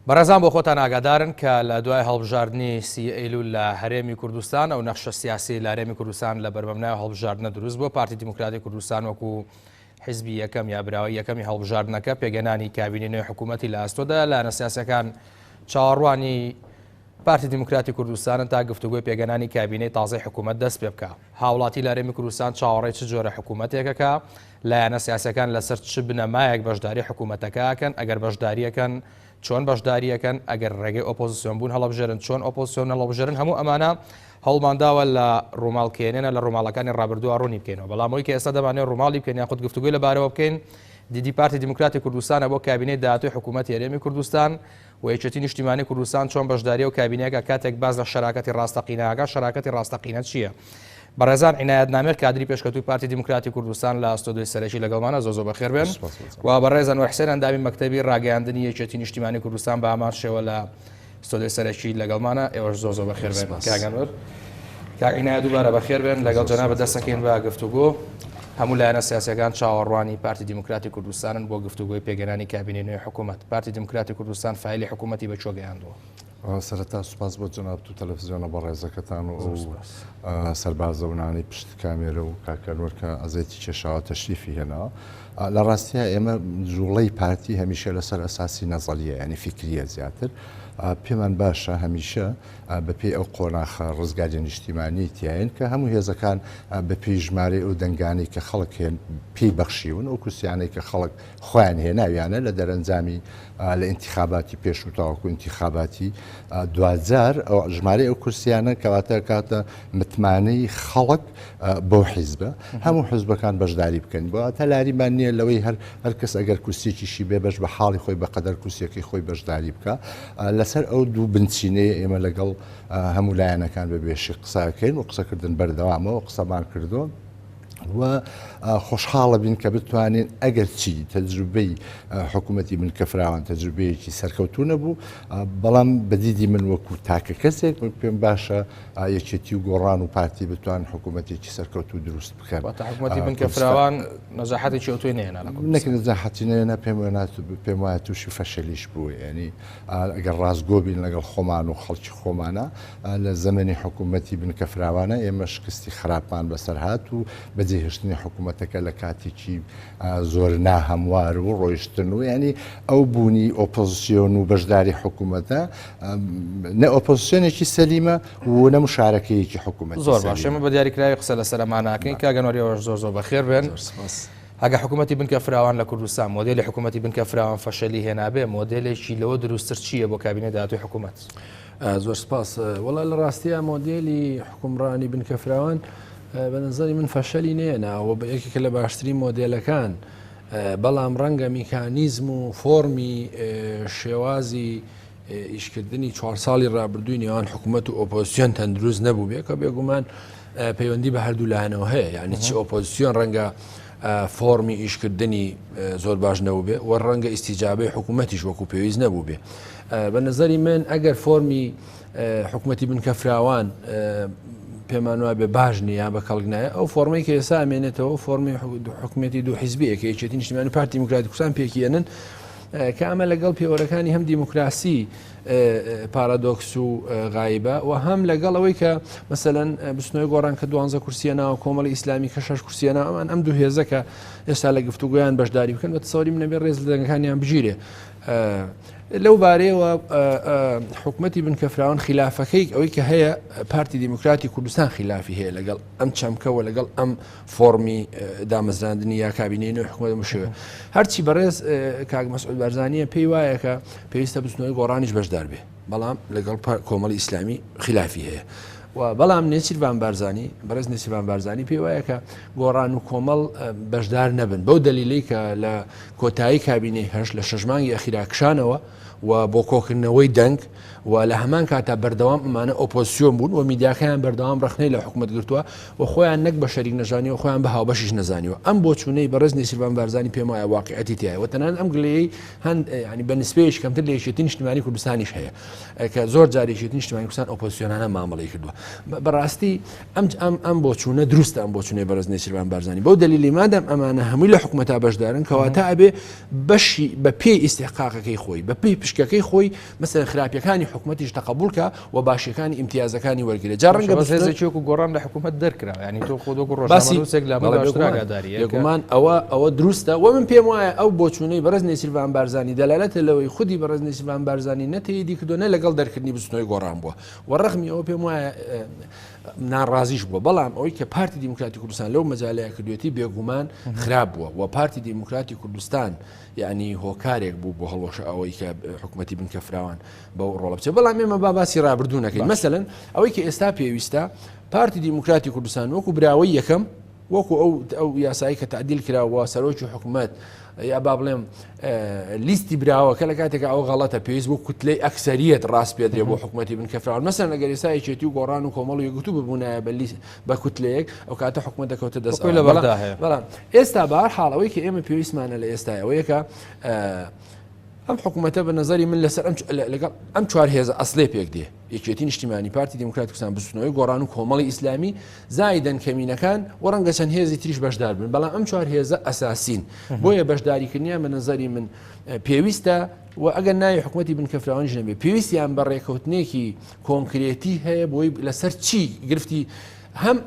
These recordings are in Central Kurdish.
بەڕێزان بۆ خۆتان ئاگادارن کە لە دوای هەڵبژاردننی سی ئەیلول لە هەرێمی کوردستان ئەو نەخشە سیاسی لە هەرێمی کوردستان لە بەربەمنای هەڵبژاردنە دروست بۆ پارتی دیموکراتی کوردستان وەکو حیزبی یەکەم یا براوی یەکەمی هەڵبژاردنەکە پێگەنانی کابینەی نوێی حکوومەتی لە ئەستۆدا لایەنە سیاسیەکان چاوەڕوانی پارتی دیموکراتی کوردستانن تا گفتوگوی پێگەنانی کابینەی تازەی حکوومەت دەست پێ بکە. هاوڵاتی لە هەرێمی کوردستان چاوەڕێی چ جۆرە حکوومەتێکەکە لایەنە سیاسیەکان لەسەر چ بنەمایەک بەشداری حکوومەتەکەکەن ئەگەر بەشداریەکەن چۆن بەشداریەکەن ئەگەر ڕێگەی ئۆپۆزیسیۆن بوون هەڵبژێرن چۆن ئۆپۆزیسیۆن هەڵبژێرن هەموو ئەمانە هەڵمانداوە لە ڕووماڵکێنێنە لە ڕووماڵەکانی ڕابردووە ڕوونی بکەینەوە. بەڵام ئەوەی کە ئێستا دەمانێت ڕووماڵی بکەین یاخود گفتوگوی لەبارەوە بکەین دیدی پارتی دیموکراتی کوردستانە بۆ کابینەی داهاتووی حکوومەتی هەرێمی کوردستان و یەکێتی نیشتیمانی کوردستان چۆن بەشداری و کابینەیەکە کاتێک باز لە شەراکەتی ڕاستەقینەکە شەراکەتی ڕاستەقینە چییە؟ بەڕێزان عنایەتنامەیە کادری پێشکەوتوی پارتی دیموکراتی کوردستان لە ئەستۆدیۆی سەرەکی لەگەڵمانە زۆ بەخێر بێن و بەڕێزان وەحسێن ئەندامی مەکتەبی ڕاگەیاندنی یەکێتی نیشتیمانی کوردستان بە ئامان شێوە لە ئەستۆدیۆی سەرەکی لەگەڵمانە ئێوەش زۆ بەخێر بێن. کاگەنوەر کاک عنایەت دووبارە بەخێر بێن لەگەڵ جەنابە دەستەکەین بە گفتوگۆ. هەموو لایەنە سیاسیەکان چاوەڕوانی پارتی دیموکراتی کوردستانن بۆ گفتوگۆی پێگەنانی کابینەی نوێی حکوومەت. پارتی دیموکراتی کوردستان فایلی حکوومەتی بە چۆ گەیاندووە؟ سەرەتا سوپاس بۆ جەناب و تەلەڤیزیۆنە بە ڕێزەکەتان و سەربازەونانی پشت کامێرە و کاکەنوەر کە ئەزێتی کێشاوە تەشریفی هێنا. لە ڕاستیە ئێمە جوڵەی پارتی هەمیشە لەسەر ئەساسی نەزەلیە ینی فکریە زیاتر پێمان باشە هەمیشە بەپێی ئەو قۆناخە ڕزگاری نیشتیمانی تیاین کە هەموو هێزەکان بەپێی ژمارە و دەنگانی کە خەڵک هێن پێی بەخشیون ئەو کورسیانەی کە خەڵک خۆیان هێناویانە لە دەرەنجامی لە ئینتیخاباتی پێش و تاوەکو ئینتیخاباتی دوجار ئەو ژمارەی ئەو کورسیانە کەواتە کاتە متمانەی خەڵک بۆ حیزبە هەموو حزبەکان بەشداری بکەن بۆ تا لاریمان نییە لەوەی هەر کەس ئەگەر کورسێکیشی بێ بەش بە حاڵی خۆی بەقەدەر کورسەکەی خۆی بەشداری بکە. لەسەر ئەو دوو بنچینەیە ئێمە لەگەڵ هەموو لایەنەکان بەبێشی قساکەین و قسەکردن بەردەوامەوە قسەمان کردو و خۆشحاڵە بین کە بتوانین ئەگەر چی تەجروبەی حکوومەتی من کەفراوان تەجروبەیەکی سەرکەوتوو نەبوو بەڵام بەدیدی من وەکو تاکە کەسێک پێم باشە یەکێتی و گۆڕان و پارتی بتوان حکوومەتێکی سەرکەوتوو دروست بکەن. حکوومەتی من کەفراوان نەزاحەتێکی ئەوتوی نێنا نەکە نەزاحەتی نێنە پێم وایە تووشی فەشەلیش بوو ینی ئەگەر ڕازگۆ بین لەگەڵ خۆمان و خەڵکی خۆمانە لە زەمەنی حکوومەتی بن کەفراوانە ئێمە شکستی خراپمان بەسەر هات و بەجێهێشتنی حکوومەتەکە لە کاتێکی زۆر ناهەموار و ڕۆیشتن و ینی ئەو بوونی ئۆپۆزیسیۆن و بەشداری حکوومەتە نە ئۆپۆزیسیۆنێکی سەلیمە و نە مشارەکەیەکی حکوومەت. زۆر باش ئێمە بە دیاریکراوی قسە لە سەرماناکەین کاگەنوەریەوەش زۆر بەخێر بێن. ئەگە حکوومەتی بنکە فراوان لە کوردستان مۆدێلی حکوومەتی بنکە فراوان فەشەلی هێنابێ مۆدێلێکی لەوە دروستتر چییە بۆ کابینەی داهاتووی حکوومەت؟ زۆر سپاس. وەڵا لە ڕاستیە مۆدێلی حکومڕانی بنکە فراوان بە نظری من فەشەلی نێناوە بە یەکێکە لە باشترین مۆدێلەکان بەڵام ڕەنگە میکانیزم و فۆرمی شێوازی ئیشکردنی 4 ساڵی ڕابردووی نێوان حکوومەت و ئۆپۆزیسیۆن تەندروست نەبوو بێ کە بێگومان پەیوەندی بە هەردوو لایەنەوە هەیە یعنی چی ئۆپۆزیسیۆن ڕەنگە فۆرمی ئیشکردنی زۆر باش نەبوو بێ و ڕەنگە ئیستیجابەی حکوومەتیش وەکو پێویست نەبوو بێ. بە نظری من ئەگەر فۆرمی حکوومەتی بنکە فراوان پێمان وایە بێ باش نیە بە کەڵگنایە ئەو فۆرمەی کە ئێستا ئەمێنێتەوە فۆرمی حکوومەتی دوو حیزبیەکە یەکێتی نیشتیمانی پارتی دیموکراتی کوردستان پێکێنن کە ئەمە لەگەڵ پێوەرەکانی هەم دیموکراسی پارادۆکس و غایبە و هەم لەگەڵ ئەوەی کە مەسەلەن بستنەوەی گۆڕان کە 12 کورسیە ناوە کۆمەڵی ئیسلامی کە 6 کورسیە ناو ئەمان ئەم دوو هێزەکە ئێستا لە گفتوگویان بەشداری بکەن بە تەسەوری منە بێ ڕێز لە دەنگەکانیان بگیرێ. لەو بارەیەوە حکوومەتی بنکە فراوان خلافەکەی ئەوەی کە هەیە پارتی دیموکراتی کوردستان خلافی هەیە لەگەڵ ئەم چەمکەوە لەگەڵ ئەم فۆرمی دامەزراندنی یا کابینەی نوێی حکوومەت مشوێ هەرچی بەڕێز کاک مەسعود بەرزانیە پێی وایە کە پێویستە بستنەوەی گۆڕانیش بەشدار بێ بەڵام لەگەڵ کۆمەڵی ئیسلامی خلافی هەیە و بەڵام نێچیروان بارزانی بەڕێز نێچیروان بارزانی پێی وایە کە گۆڕان و کۆمەڵ بەشدار نەبن بەو دەلیلی کە لە کۆتایی کابینەی هەش لە 6 مانگی ئەخیراکشانەوە و بۆ کۆکردنەوەی دەنگ و لە هەمان کاتا بەردەوام ئەمانە ئۆپۆزیسیۆن بوون و میدیاکەیان بەردەوام ڕخنەی لە حکوومەت گرتووە و خۆیان نەک بە شەریک نەژانیەوە خۆیان بە هاوبەشیش نەزانیوە ئەم بۆ چوونەی بەڕێز نێچیروان بارزانی پێم وایە واقعەتی تایە و تەنانەت ئەم گلەیەی هەند ینی بە نسبەیەکی کەمتر لە یەکێتی نیشتیمانی کوردستانیش هەیە کە زۆر جار یەکێتی نیشتیمانی کوردستان ئۆپۆزیسیۆنانە مامەڵەی کردووە بەڕاستی ئەم بۆچوونە دروستە ئەم بۆچوونەی بەڕێز نێچیروان بارزانانی بەو دلیلی مادەم ئەمانە هەمووی لە حکوومەتا بەشدارن کەواتە ئەبێ بەشی بە پێی ئیسحقاقەکەی خۆی بە پێی پشکەکەی خۆی مەسەلەن خراپیەکانی حکوومەتیش تەقبولکە و باشیەکانی ئیمتیازەکانی وەرگرێت جا ڕەنگە هێزێکی گۆڕان لە حکوومەت دەرکرا ینی تۆ خۆ ڕۆژنامەنووسێک لە باشتراگاداری یەکمان ئەوە دروستە و من پێم وایە ئەو بۆچوونەی بەڕێز نێچیروان بارزانی دەلالەتە لەوەی خودی بەڕێز نێچیروان بارزانی نەتەیەدی کردوونە لەگەڵ دەرکردنی بستنەوەی گۆڕان بووە و ڕەخمی ئەوە پێم وایە ناڕازیش بووە بەڵام ئەوەی کە پارتی دیموکراتی کوردستان لەو مەجالەیە کردوێتی بێگومان خراپ بووە و پارتی دیموکراتی کوردستان یعنی هۆکارێک بوو بۆ هەڵۆشە ئەوەی کە حکوومەتی بنکەفراوان بەو ڕۆڵە بچێت بەڵام ئێمە باسی ڕابردوو نەکەین مەسەلەن ئەوەی کە ئێستا پێویستە پارتی دیموکراتی کوردستان وەکو براوەی یەکەم وەکو ئەو یاسایی کە تعدیل کراوە سەرۆکی حکوومەت یا با بڵێم لیستی براوە کە لە کاتێکە ئەو غەڵەتە پێویست بۆ کوتلەی ئەکسەریەت ڕاست پێدرێ بۆ حکوومەتی بنکەفراوان مەسەلەن ئەگەر ئێستا یەکێتی و گۆڕان و کۆمەڵ و یەکگرتوو ببوونایە بە کوتلەیەک ئەو کاتە حکوومەت دەکەوتە دەست لە بەرداهەیە بەڵام ئێستا بەهەرحاڵ کە ئێمە پێویستمانە لە ئێستا ئەوەیە کە ئەم حکوومەتە بە نظری من لەسەر لەگەڵ ئەم چوار هێزە ئەسڵێ پێک دێ یەکێتی نیشتیمانی پارتی دیموکراتی کوردستان بستنەوەی گۆڕان و کۆمەڵی ئیسلامی زایدەن کەمینەکان و ڕەنگە چەند هێزی تریش بەشدار بن بەڵام ئەم چوار هێزە ئەساسین بۆیە بەشداریکردنیان بە نظری من پێویستە و ئەگەر ناوی حکوومەتی بنکەفراوانیش نەبێ پێویستیان بە ڕێکەوتنێکی کۆنکرێتی هەیە بۆی لەسەر چی گرفتی هەم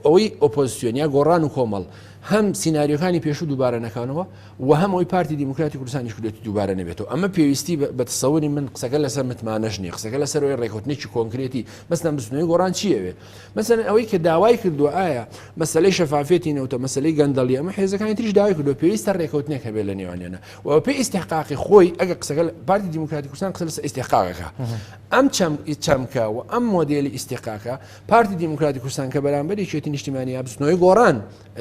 ئەوەی ئۆپۆزیسیۆنیا گۆڕان و کۆمەڵ هەم سیناریۆکانی پێشوو دووبارە نەکانەوە و هەم ئەوی پارتی دیموکراتی کوردستانیش کردێتی دووبارە نەبێتەوە ئەمە پێویستی بە تەسەووری من قسەکە لەسەر متمانەش نییە قسەکە لەسەر ئەوەی ڕێکەوتنێکی کۆنکرێتی مەسەلەن بستنەوەی گۆڕان چیەوێ مەسەلەن ئەوەی کە داوای کردووە ئایا مەسەلەی شەفافێتی نەوتە مەسەلەی گەندەڵی ئەمە هێزەکانی تریش داوای کردووە پێویستە ڕێکەوتنێک هەبێت لە نێوانیانە و پێی ئیستحقاقی خۆی ئەگە قسەکە پارتی دیموکراتی کوردستان قسە لەسەر ئیستحقاقەکە ئەم چەمکە و ئەم مۆدێلی ئیستحقاقە پارتی دیموکراتی کوردستان کە بەرامبەر یەکێتی نیشتیمانی یا بستنەوەی گۆڕان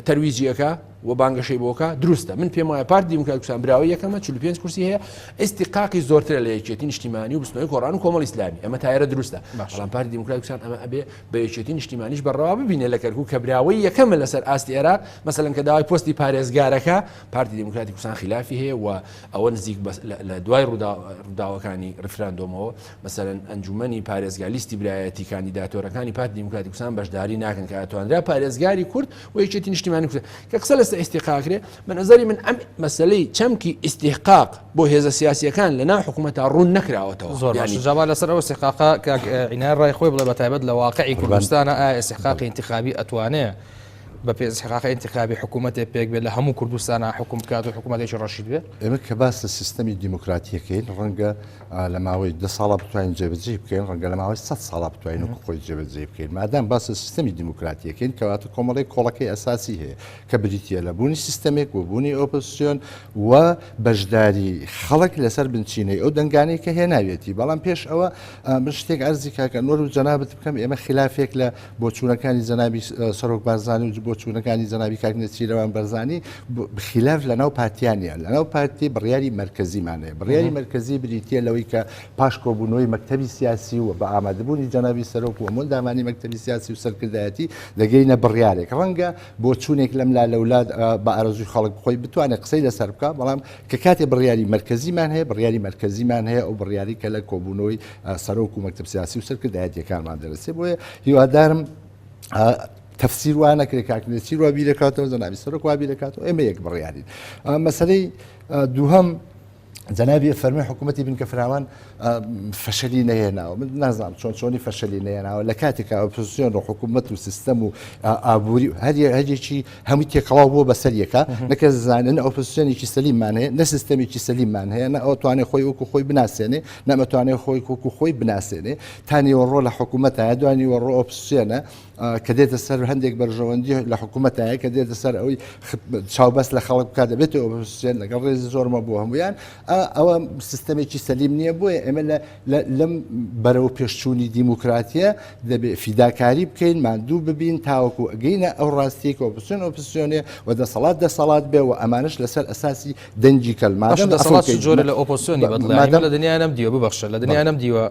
تەرویجیەکە و بانگەشەی بۆکە دروستە من پێم وایە پارتی دیموکراتی کوردستان براوی یەکەمە 45 کورسی هەیە ئیستحقاقی زۆرترە لە یەکێتی نیشتیمانی و بستنەوەی گۆڕان و کۆمەڵ ئیسلامی ئەمە تایرە دروستە بەڵام پارتی دیموکراتی کوردستان ئەمە ئەبێ بە یەکێتی نیشتیمانیش بەڕەوا ببینێ لە کەرکوو کە براوی یەکەمە لەسەر ئاستی عێراق مەسەلەن کە داوای پۆستی پارێزگارەکە پارتی دیموکراتی کوردستان خلافی هەیە و ئەوە نزیک لە دوای ڕووداوەکانی ڕفراندۆمەوە مەسەلەن ئەنجومەنی پارێزگا لیستی برایەتی کاندیداتۆرەکانی پارتی دیموکراتی کوردستان بەشداری ناکەن کە ئەتوانرا پارێزگاری کورد و یەکێتی نیشتیمانی کورد کە قسە لەسەر ئیستحقاقرێ بە نظری من ئەم مەسەلەی چەمکی ئیستحقاق بۆ هێزە سیاسیەکان لەناو حکوومەتە ڕوون نەکراوەتەوە زۆر جاوا لەسەر ئەو استحقاقە عینای ڕای خۆی بڵێ بەتایبەت لە واقعی کوردستانە ئایا استحقاقی انتخابی ئەتوانێت بە پێ استحقاقی انتخابی حکوومەتێک پێک بێت لە هەموو کوردستانە حکوم بکات و حکوومەتێکی ڕەشید بێت ئێمە کە باس لە سیستەمی دیموکراتیەکەین ڕەنگە لە ماوەی 10 ساڵە بتوانین جێبەجێ بکەین ڕەنگە لە ماوەی 100 ساڵە بتوانین خۆی جێبەجێ بکەین مادام باس لە سیستەمی دیموکراتیەکەین کەواتە کۆمەڵی کۆڵەکەی ئەساسی هەیە کە بریتە لە بوونی سیستەمێک و بوونی ئۆپۆزیسیۆن و بەشداری خەڵک لەسەر بنچینەی ئەو دەنگانەی کە هێناوێتی بەڵام پێش ئەوە من شتێک ئەرزی کاکە نۆر و جەنابەت بکەم ئێمە خلافێک لە بۆچوونەکانی جەنابی سەرۆک بارزانی و بۆچوونەکانی جەنابی کاکنەچیرەوان بەرزانی بخلاف لەناو پارتیانە لەناو پارتی بڕیاری مرکزیمانەیە بڕیاری مرکزی بریتە لەوەی کە پاش کۆبوونەوەی مەکتەبی سیاسی و بە ئامادەبوونی جەنابی سەرۆک و هەموو دامانی مەکتەبی سیاسی و سەرکردایەتی دەگەینە بڕیارێک ڕەنگە بۆ چوونێک لەم لا لەولاد بە ئارەزوی خەڵک بخۆی بتوانێت قسەی لەسەر بکە بەڵام کە کاتێ بڕیاری مرکزیمان هەیە بڕیاری مرکزیمان هەیە ئەو بڕیاری کە لە کۆبوونەوەی سەرۆک و مەکتەب سیاسی و سەرکردایەتیەکانمان دەرسێ بۆیە هیوادارم تفسیر وانە کرێ کاکنێتی وا بیرەکاتەوە جەنابی سەرۆک وا بیرەکاتەوە ئێمە یەک بڕیارین مەسەلەی دووهەم جەنابی فەرمی حکوومەتی بنکەفراوان فەشەلی نەهێناوە من نازانم چۆنی فەشەلی نەهێناوە لە کاتێکە ئۆپۆزیسیۆن و حکوومەت و سیستەم و ئابووری هەریەکی هەمووی تێکەڵاو بۆ بەسەر یەکە نەکە زانن ئۆپۆزیسیۆنێکی سەلیممان هەیە نە سیستەمێکی سەلیممان هەیە نە ئەو توانێت خۆی وەکو خۆی بناسێنێ نەمەتوانێت خۆی وەکو خۆی بناسێنێ تانیوەڕۆ لە حکوومەتە دوانیوەڕۆ ئۆپۆزیسیۆنە کە دێتە سەر هەندێک بەرژەوەندی لە حکوومەتایە کە دێتە سەر ئەوەی چاوبەست لە خەڵک بکات دەبێتەوە ئۆپۆزیسیۆن لەگەڵ ڕێزی زۆرمە بۆ هەمویان ئەوە سیستەمێکی سەلیم نییە بۆیە ئێمە لەم بەرەو پێشچوونی دیموکراتیە دەبێت فیداکاری بکەین ماندوو ببین تاوەکو ئەگەینە ئەو ڕاستیەکە ئۆپۆزیسیۆنێ و دەسەڵات بێ و ئەمانش لەسەر ئەساسی دەنجی کەلمادەم دەسەڵات جۆرە لە ئۆپۆزیسیۆنی بەدڵ لە دنیای نەم دیوە ببەخشە لە دنیای نەم دیوە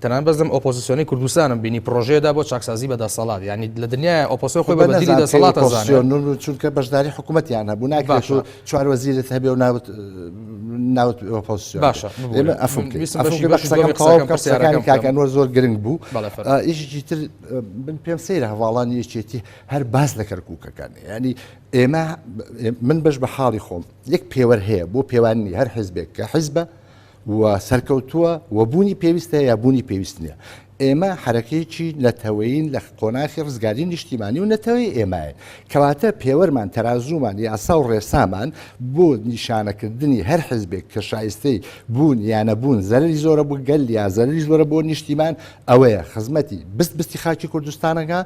تەنان بەزم ئۆپۆزیسیۆنی کوردستانم بینی پرۆژێدا بۆ چاکسازی بەدەسەڵات ینی لە دنیای ئۆپۆسیۆن خۆی بە بەدیلی دەسەڵات ئۆپۆزیسیۆن چونکە بەشداری حکوومەتیان هەبوو ناکرێت چوار وەزیرت هەبێ و ناوت ئۆپۆزیسیۆن باشە قسەکانی کاکانوەر زۆر گرنگ بوو ئیشی تر پێم سەیرە هەواڵانی یەکێتی هەر باس لە کەرکووکەکانی ینی ئێمە من بەش بە حاڵی خۆم یەک پێوەەر هەیە بۆ پێوانی هەر حیزبێک کە حیزبە و سەرکەوتووە و بوونی پێویستە یا بوونی پێویست نییە ئێمە حرەکەیەکی نەتەوەین لە قۆناغی ڕزگاری نیشتیمانی و نەتەوەی ئێمایە کەواتە پێوەرمان تەرازومان یاسا و ڕێسامان بۆ نیشانەکردنی هەر حزبێک کە شایستەی بوون یانەبوون زەرری زۆرە بوو گەل یا زەرری زۆرە بۆ نیشتیمان ئەوەیە خزمەتی بستی خاکی کوردستانەکە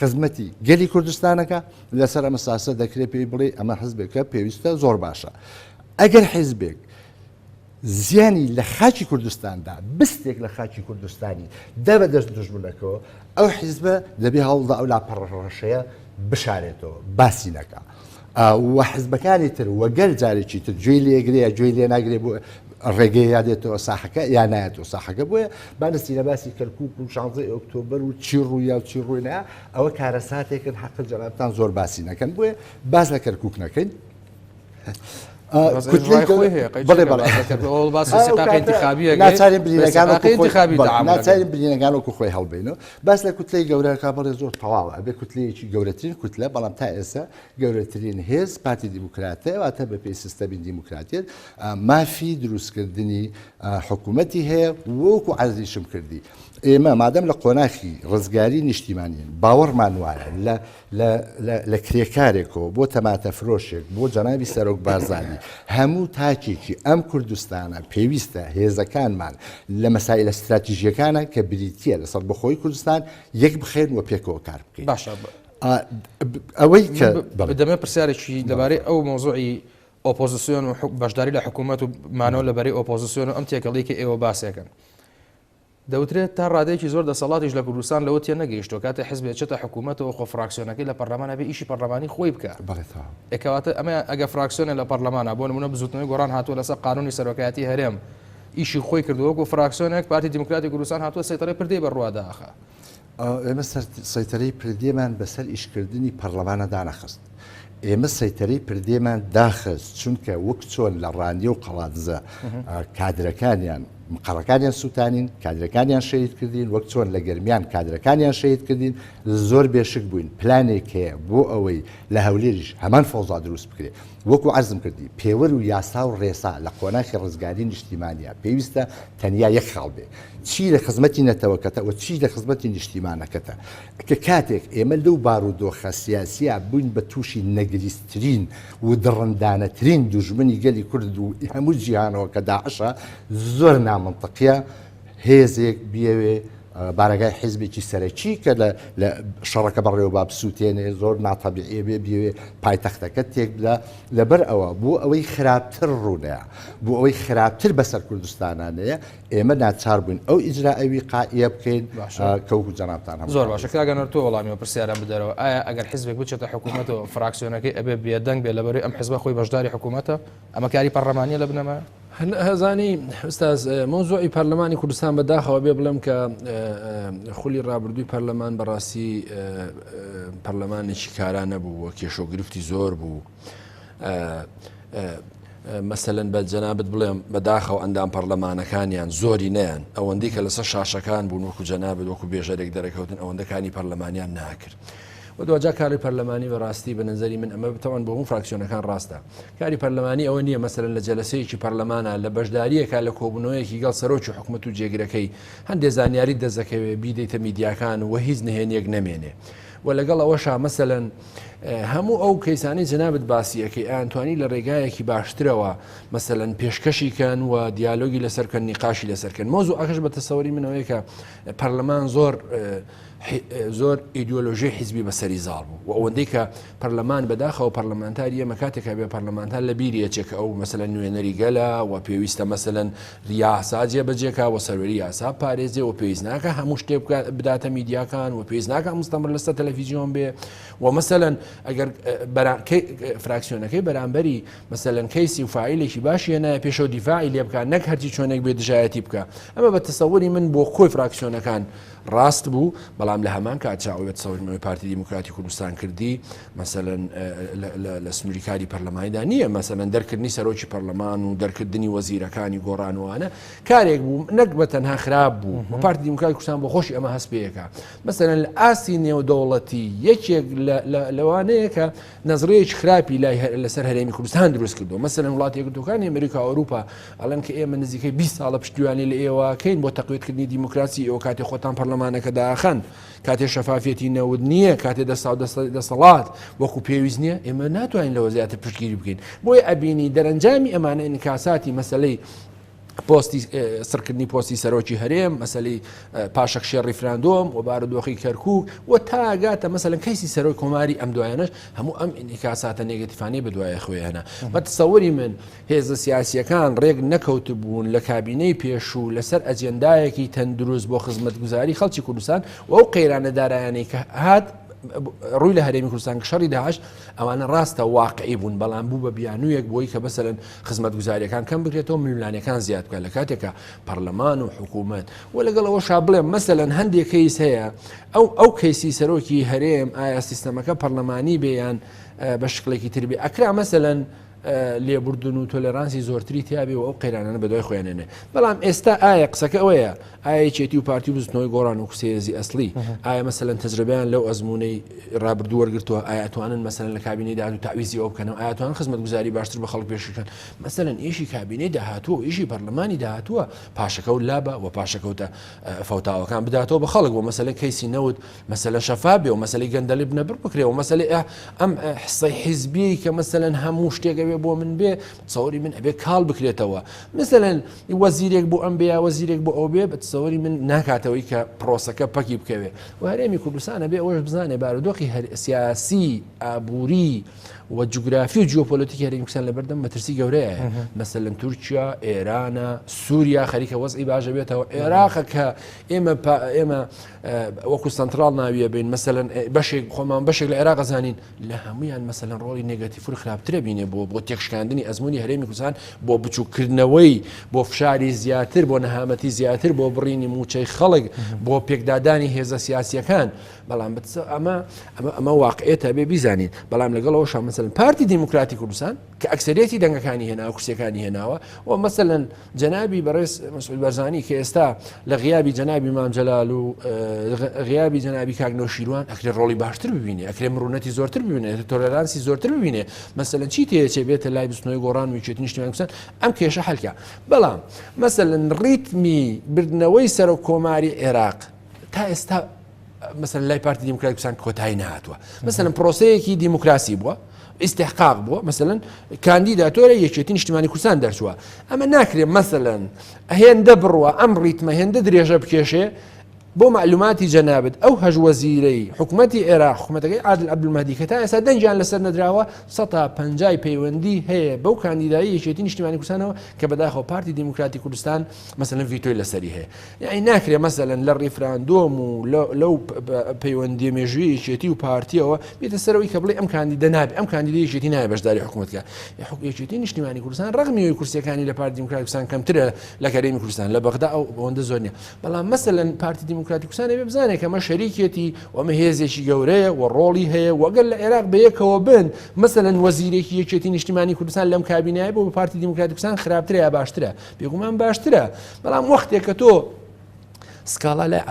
خزمەتی گەلی کوردستانەکە لەسەر ئەمە ساسە دەکرێت پێی بڵێ ئەمە حزبێکە پێویستە زۆر باشە ئەگەر حیزبێک زیانی لە خاکی کوردستاندا بستێک لە خاکی کوردستانی دەبە دەست دژمنەکەەوە ئەو حیزبە دەبێ هەوڵدا ئەو لاپەڕەشەیە بشارێتەوە باسی نەکە و حیزبەکانی تر وەگەر جارێکی تر گوێی لێگرێ گوێی لێ ناگرێ بۆ ڕێگەی یادێتەوە ساحەکە یا نایەتەوە ساحەکە بۆیە بانستی لە باسی کەرکووک و 16 ئۆکتۆبەر و چی ڕوویە و چی ڕووینە ئەوە کارە ساتێکن حەق جەنابتان زۆر باسی نەکەن بۆیە باز لە کەرکووک نەکەین ناچارین برینەکان وەکو خۆی هەڵبێنەوە باس لە کوتلەی گەورەکە بەڵێ زۆر تەواوە ئەبێ کوتلەیەکی گەورەترین کوتلە بەڵام تا ئێستا گەورەترین هێز پارتی دیموکراتە واتە بە پێی سیستەمی دیموکراتیت مافی دروستکردنی حکوومەتی هەیە وەکو عەرزیشم کردی ئێمە مادەم لە قۆناغی ڕزگاری نیشتیمانیین باوەڕمان وایە لە کرێکارێکەوە بۆ تەماتە فرۆشێک بۆ جەنابی سەرۆک بارزانانی هەموو تاکێکی ئەم کوردستانە پێویستە هێزەکانمان لە مەسائل استراتیژیەکانە کە بریتیە لەسەر بەخۆی کوردستان یەک بخێن و پێکەوە کار بکەین باشە ئەوەی کە دەمێ پرسیارێکی لەبارەی ئەو مۆزوعی ئۆپۆزیسیۆن و بەشداری لە حکوومەت و مانەوە لەبەرەی ئۆپۆزیسیۆن و ئەم تێکەڵی کە ئێوە باسێکن دەوترێت تا ڕادێکی زۆر دەسەڵاتیش لە کوردستان لەوە تێ نەگەیشتۆ کاتە حزبێت چێتە حکوومەتەوە خۆ فراکسیۆنەکەی لە پەرلەمانە بێ ئیشی پەرلەمانی خۆی بکە ئێکەواتە ئەمە ئەگە فراکسیۆنە لە پەرلەمانە بۆ نمونە بزوتنەوەی گۆڕان هاتووە لەسەر قانونی سەرۆکایەتی هەرێم ئیشی خۆی کردووەکو فراکسیۆنێک پارتی دیموکراتی کوردستان هاتووە سەیطرەی پردەی بەڕواداخە ئێمە سەیطرەی پردێمان بەسەر ئیشکردنی پەرلەمانە دانەخست ئێمە سەیطرەی پردێمان داخست چونکە وەک چۆن لە ڕاندیە و قەڵاتزە کادرەکانیان مقڕەکانیان سووتانین کادرەکانیان شەید کردین وەک چۆن لە گەرمیان کادرەکانیان شەید کردین زۆر بێشک بووین پلانێک هەیە بۆ ئەوەی لە هەولێریش هەمان فەوزا دروست بکرێت وەکو عەرزم کردی پێوەر و یاسا و ڕێسا لە قۆناغی ڕزگاری نیشتیمانیە پێویستە تەنیا یەک خاڵ بێ چی لە خزمەتی نەتەوەکەتە و چی لە خزمەتی نیشتیمانەکەتە کە کاتێک ئێمە لەو بارودۆخە سیاسیە بووین بە تووشی نەگریستترین و دڕندانەترین دوژمنی گەلی کورد و هەموو جیهانەوە کە داعشە زۆر نامنطقیە هێزێک بێوێ بارەگای حیزبێکی سەرەکی کە لە شەڕەکە بەڕێوە با بسووتێنێ زۆر ناتەبیعیە بێ پایتەختەکە تێک بدە لەبەر ئەوە بۆ ئەوەی خراپتر ڕوونەیە بۆ ئەوەی خراپتر بەسەر کوردستانانەیە ئێمە ناچار بووین ئەو ئیجرائەوی قائیە بکەین کەوکو جەنابتان هەم زۆر باشە کاگەنەر تۆ وەڵامیەوە پرسیارە بدەرەوە ئایا ئەگەر حیزبێک بچێتە حکوومەتەوە فراکسیۆنەکەی ئەبێ بێدەنگ بێ لەبەرەوەی ئەم حیزبە خۆی بەشداری حکوومەتە ئەمە کاری پەرلەمانیە لە بنەما هەزانی ئستاز مۆزوعی پەرلەمانی کوردستان بەداخەوە بێ بڵم کە خولی ڕابردووی پەرلەمان بەڕاستی پەرلەمانێکی کاران نەبوو کێشۆگرفتی زۆر بوو مەسەلەن بە جەنابەت بڵێم بەداخەوە ئەندام پەرلەمانەکانیان زۆری نیان ئەوەندەی کە لەسەر شاشەکان بوون وەکو جەنابەت وەکو بێژەرێک دەرەکەوتن ئەوەندەکانی پەرلەمانیان ناکرد و دوجا کاری پەرلەمانی بەڕاستی بە نظری من ئەمە بتەوان بۆ هەموو فراکسیۆنەکان ڕاستە کاری پەرلەمانی ئەوە نییە مەسەرەن لە جەلسەیەکی پەرلەمانە لە بەشداریەکە لە کۆبوونەوەیەکی گەڵ سەرۆکی حکوومەت و جێگرەکەی هەندێک زانیاری دەزەکەوێ بیدەیتە میدیاکان و هیچ نهێنیەک نەمێنێ و لەگەڵ ئەوەشا مەسەلەن هەموو ئەو کەیسانی جەنابەت باسیەکەی ئەتوانی لە ڕێگایەکی باشترەوە مەسەلەن پێشکەشیکەن و دیالۆگی لەسەرکەن نیقاشی لەسەرکەن مۆزوع ئەکەش بە تەسەوەری منەوەی کە پەرلەمان زۆر زۆر ئیدۆلۆژی حیزبی بەسەری زاڵ بوو و ئەوەندەی کە پەرلەمان بەداخەوە پەرلەمانتاری ئێمە کاتێکا بێ پەرلەمانتار لە بیریەچێک ئەو مەسەلەن نوێنەری گەلە و پێویستە مەسەلەن ریاسا جێبەجێکا و سەروەری یاسا پارێزێ و پێویست ناکە هەموو شتێک بداتە میدیاکان و پێویست ناکە مستەمر لەسەر تەلەڤیزیۆن بێ و مەسەلەن ئەگەر فراکسیۆنەکەی بەرامبەری مەسەلەن کەیسی و فاعیلێکی باشی هێنایە پێشەوە دیفاعی لێ بکات نەک هەرچی چۆنێک بێ دژایەتی بکە ئەمە بە تەسەووری من بۆ خۆی فراکسیۆنەکان ڕاست بوو بەڵام لە هەمان کات چاوێت سەوەی پارتی دیموکراتی کوردستان کردی مەسەلەن لە سنووریکاری پەرلەمانیدا نییە مەسەلەن دەرکردنی سەرۆکی پەرلەمان و دەرکردنی وەزیرەکانی گۆڕانوانە کارێک بوو نەک بە تەنها خراپ بوو و پارتی دیموکراتی کوردستان بۆ خۆشی ئەمە هەست پێیەکە مەسەلەن لە ئاسی نێودەوڵەتی یەکێک لەوانەیە کە نەزڕەیەکی خراپی لای لەسەر هەرێمی کوردستان دروست کردو مەسەلەن وڵاتی یەکگرتووەکانی ئەمریکا و ئەوروپا ئەڵێن کە ئێمە نزیکەی 20 ساڵە پشتیوانی لە ئێوەکەین بۆ تەقویتکردنی دیموکراسی ئێوە کاتی خۆتان پەرلەمانەکە داخەن کاتێ شەفافێتی نەود نییە کاتێ دەسەڵات وەکو پێویست نییە ئێمە ناتوانین لەوە زیاتر پشتگیری بکەین بۆی ئەبینی دەرەنجامی ئەمانە ئینکاساتی مەسلەی پۆستی سەرکردنی پۆستی سەرۆکی هەرێم مەسلەی پاشەکشێ ڕیفراندۆم و بارودۆخی کەرکووک و تاگاتە مەسەلەن کەیسی سەرۆی کۆماری ئەم دوایانش هەموو ئەم ئینیکاساتە نێگەتیفانەی بەدوایە خۆیانە بەتەسەووری من هێزە سیاسیەکان ڕێک نەکەوت بوون لە کابینەی پێشوو لەسەر ئەجێندایەکی تەندروست بۆ خزمەتگوزاری خەڵکی کوردستان و ئەو قەیرانە دارایانەی کە هات ڕووی لە هەرێمی کوردستان شەڕی داعش ئەوانە ڕاستە واقعی بوون بەڵام بوو بە بیانوویەک بۆی کە بەسەرەن خزمەتگوزاریەکان کەم بکرێتەوە میلیۆنانەکان زیاد بکات لە کاتێکە پەرلەمان و حکوومەت و لەگەڵەوە شابڵێم مەسەلەن هەندێک کەیس هەیە ئەو کەیسی سەرۆکی هەرێم ئایا سیستەمەکە پەرلەمانی بێیان بە شکلێکی تربێ ئەکرا مەسەلەن لێبوردن و تۆلەرانسی زۆرتری تیابێ و ئەو قەیرانانە بەدوای خۆیانێنێ بەڵام ئێستا ئایا قسەکە ئەوەیە ئایا چێتی و پارتی بزنەوەی گۆڕان و قسێزی ئەسلی ئایا مەسەلەن تەجربەیان لەو ئەزمونەی ڕابردوو وەرگرتووە ئایا توانن مەسەلەن لە کابینەی داهات و تعویزی ئەو بکەنەوە ئایا توانن خزمەتگوزاری باشتر بە خەڵک پێشکەن مەسەلەن ئیشی کابینەی داهاتووە و ئیشی پەرلەمانی داهاتووە پاشەکەوت لابە و پاشەکەوتە فەوتاوەکان بداتەوە بە خەڵک بۆ مەسەلە کەیسی نەوت مەسەلە شەفاف بێ و مەسەلەی گەندەلی بنەبر بکرێەوە مەسەلەی ئەم حسەی حیزبی کە مەسەلەن هەموو شتێک ئەوێ بۆ من بێ تصوری من ئەبێ کاڵ بکرێتەوە مثلەن وەزیرێک بۆ ئەم بێ وەزیرێک بۆ ئەو بێ بە تصوری من ناکاتەوەی کە پرۆسەکە پەکی بکەوێ و هەرێمی کوردستانە بێ ئەوەش بزانێ بارودۆخی سیاسی ئابووری و جوگرافی و جیۆپۆلیتیکی هەرێمی کوردستان لەبەردەم مەترسی گەورەیە مەسەلەن تورکیا ئێرانە سووریا خەریکە وەزعی باشە بێتەوە عێراقە کە ئێمە وەکو سنترال ناویە بین مەسەلەن بەشێک خۆمان بەشێک لە عێراق زانین لە هەمویان مەسەلەن ڕۆڵی نێگەتیڤ و خراپترە بینێ بۆ تێکشکاندنی ئەزمموی هەرێمی کوردستان بۆ بچووکردنەوەی بۆ فشاری زیاتر بۆ نەهامەتی زیاتر بۆ بڕینی موچەی خەڵک بۆ پێکدادانی هێزە سیاسیەکان بەڵام ئەمە واقعێتە بێ بیزانین بەڵام لەگەڵەوە شە مەسەلەن پارتی دیموکراتی کوردستان کە ئەکسەرێتی دەنگەکانی هێنا کورسیەکانی هێناوە و مەسەلەن جەنابی بەڕێز مەسعود بەرزانی کە ئێستا لە غیابی جەنابی مام جەلال و غیابی جەنابی کاک نەوشیروان ئەکرێ ڕۆڵی باشتر ببینێ ئەکرێ مرونەتی زۆرتر ببینێ تۆلەرانسی زۆرتر ببینێ مەسەلەن چی تێچێ بێتە لای بستنەوەی گۆڕان و چێتی نیشتیمانی کوردستان ئەم کێشە حەلکە بەڵام مەسەلەن ڕیتمی بردنەوەی سەر و کۆماری عێراق تا ئێستا مثلا لای پارتی دیموکراتی کوردستان کۆتایی نهاتووە مثلا پرۆسەیەکی دیموکراسی بووە استحقاق بووە مثلا کاندیداتۆرە یەکێتی نیشتیمانی کوردستان دەرچووە ئەمە ناکرێت مثلا هێندە بڕوە ئەم ڕیتمە هێندە درێژە بکێشێ بۆ معلوماتی جەنابەت ئەو هەژوەزیرەی حکوومەتی عێراق حکوومەتەکەی عادل عەبدولمەهدی کە تا ئێستا دەنجیان لەسەر نەدراوە 150 پەیوەندی هەیە بەو کاندیدایی یەکێتی نیشتیمانی کوردستانەوە کە بەداخەوە پارتی دیموکراتی کوردستان مثلا ڤیتۆی لەسەری هەیە یعنی ناکرێت مثلا لە ڕیفراندۆم و لەو پەیوەندی مێژووی یەکێتی و پارتیەوە بێتە سەرەوەی کە بڵێ ئەم کاندیدە نابێ ئەم کاندیدای یەکێتی نایە بەشداری حکوومەتکە یەکێتی نیشتیمانی کوردستان ڕەغمیەوەی کورسیەکانی لە پارتی دیموکراتی کوردستان کەمترە لە هەرێمی کوردستان لە بەغدا ئەو ئەوەندە زۆر نییە بەڵام مثلا پارتی دیموکراتی کوردستان بێ بزانێت کە ئەمە شەریکێتی و ئەمە هێزێکی گەورەیە و ڕۆڵی هەیە وەگەر لە عێراق بەیەکەوە بن مثلەن وەزیرێکی یەکێتی نیشتیمانی کوردستان لەم کابینایە بۆ بە پارتی دیموکراتی کوردستان خراپترە یا باشترە بێگومان باشترە بەڵام وەختێک کە تۆ سکاڵا لای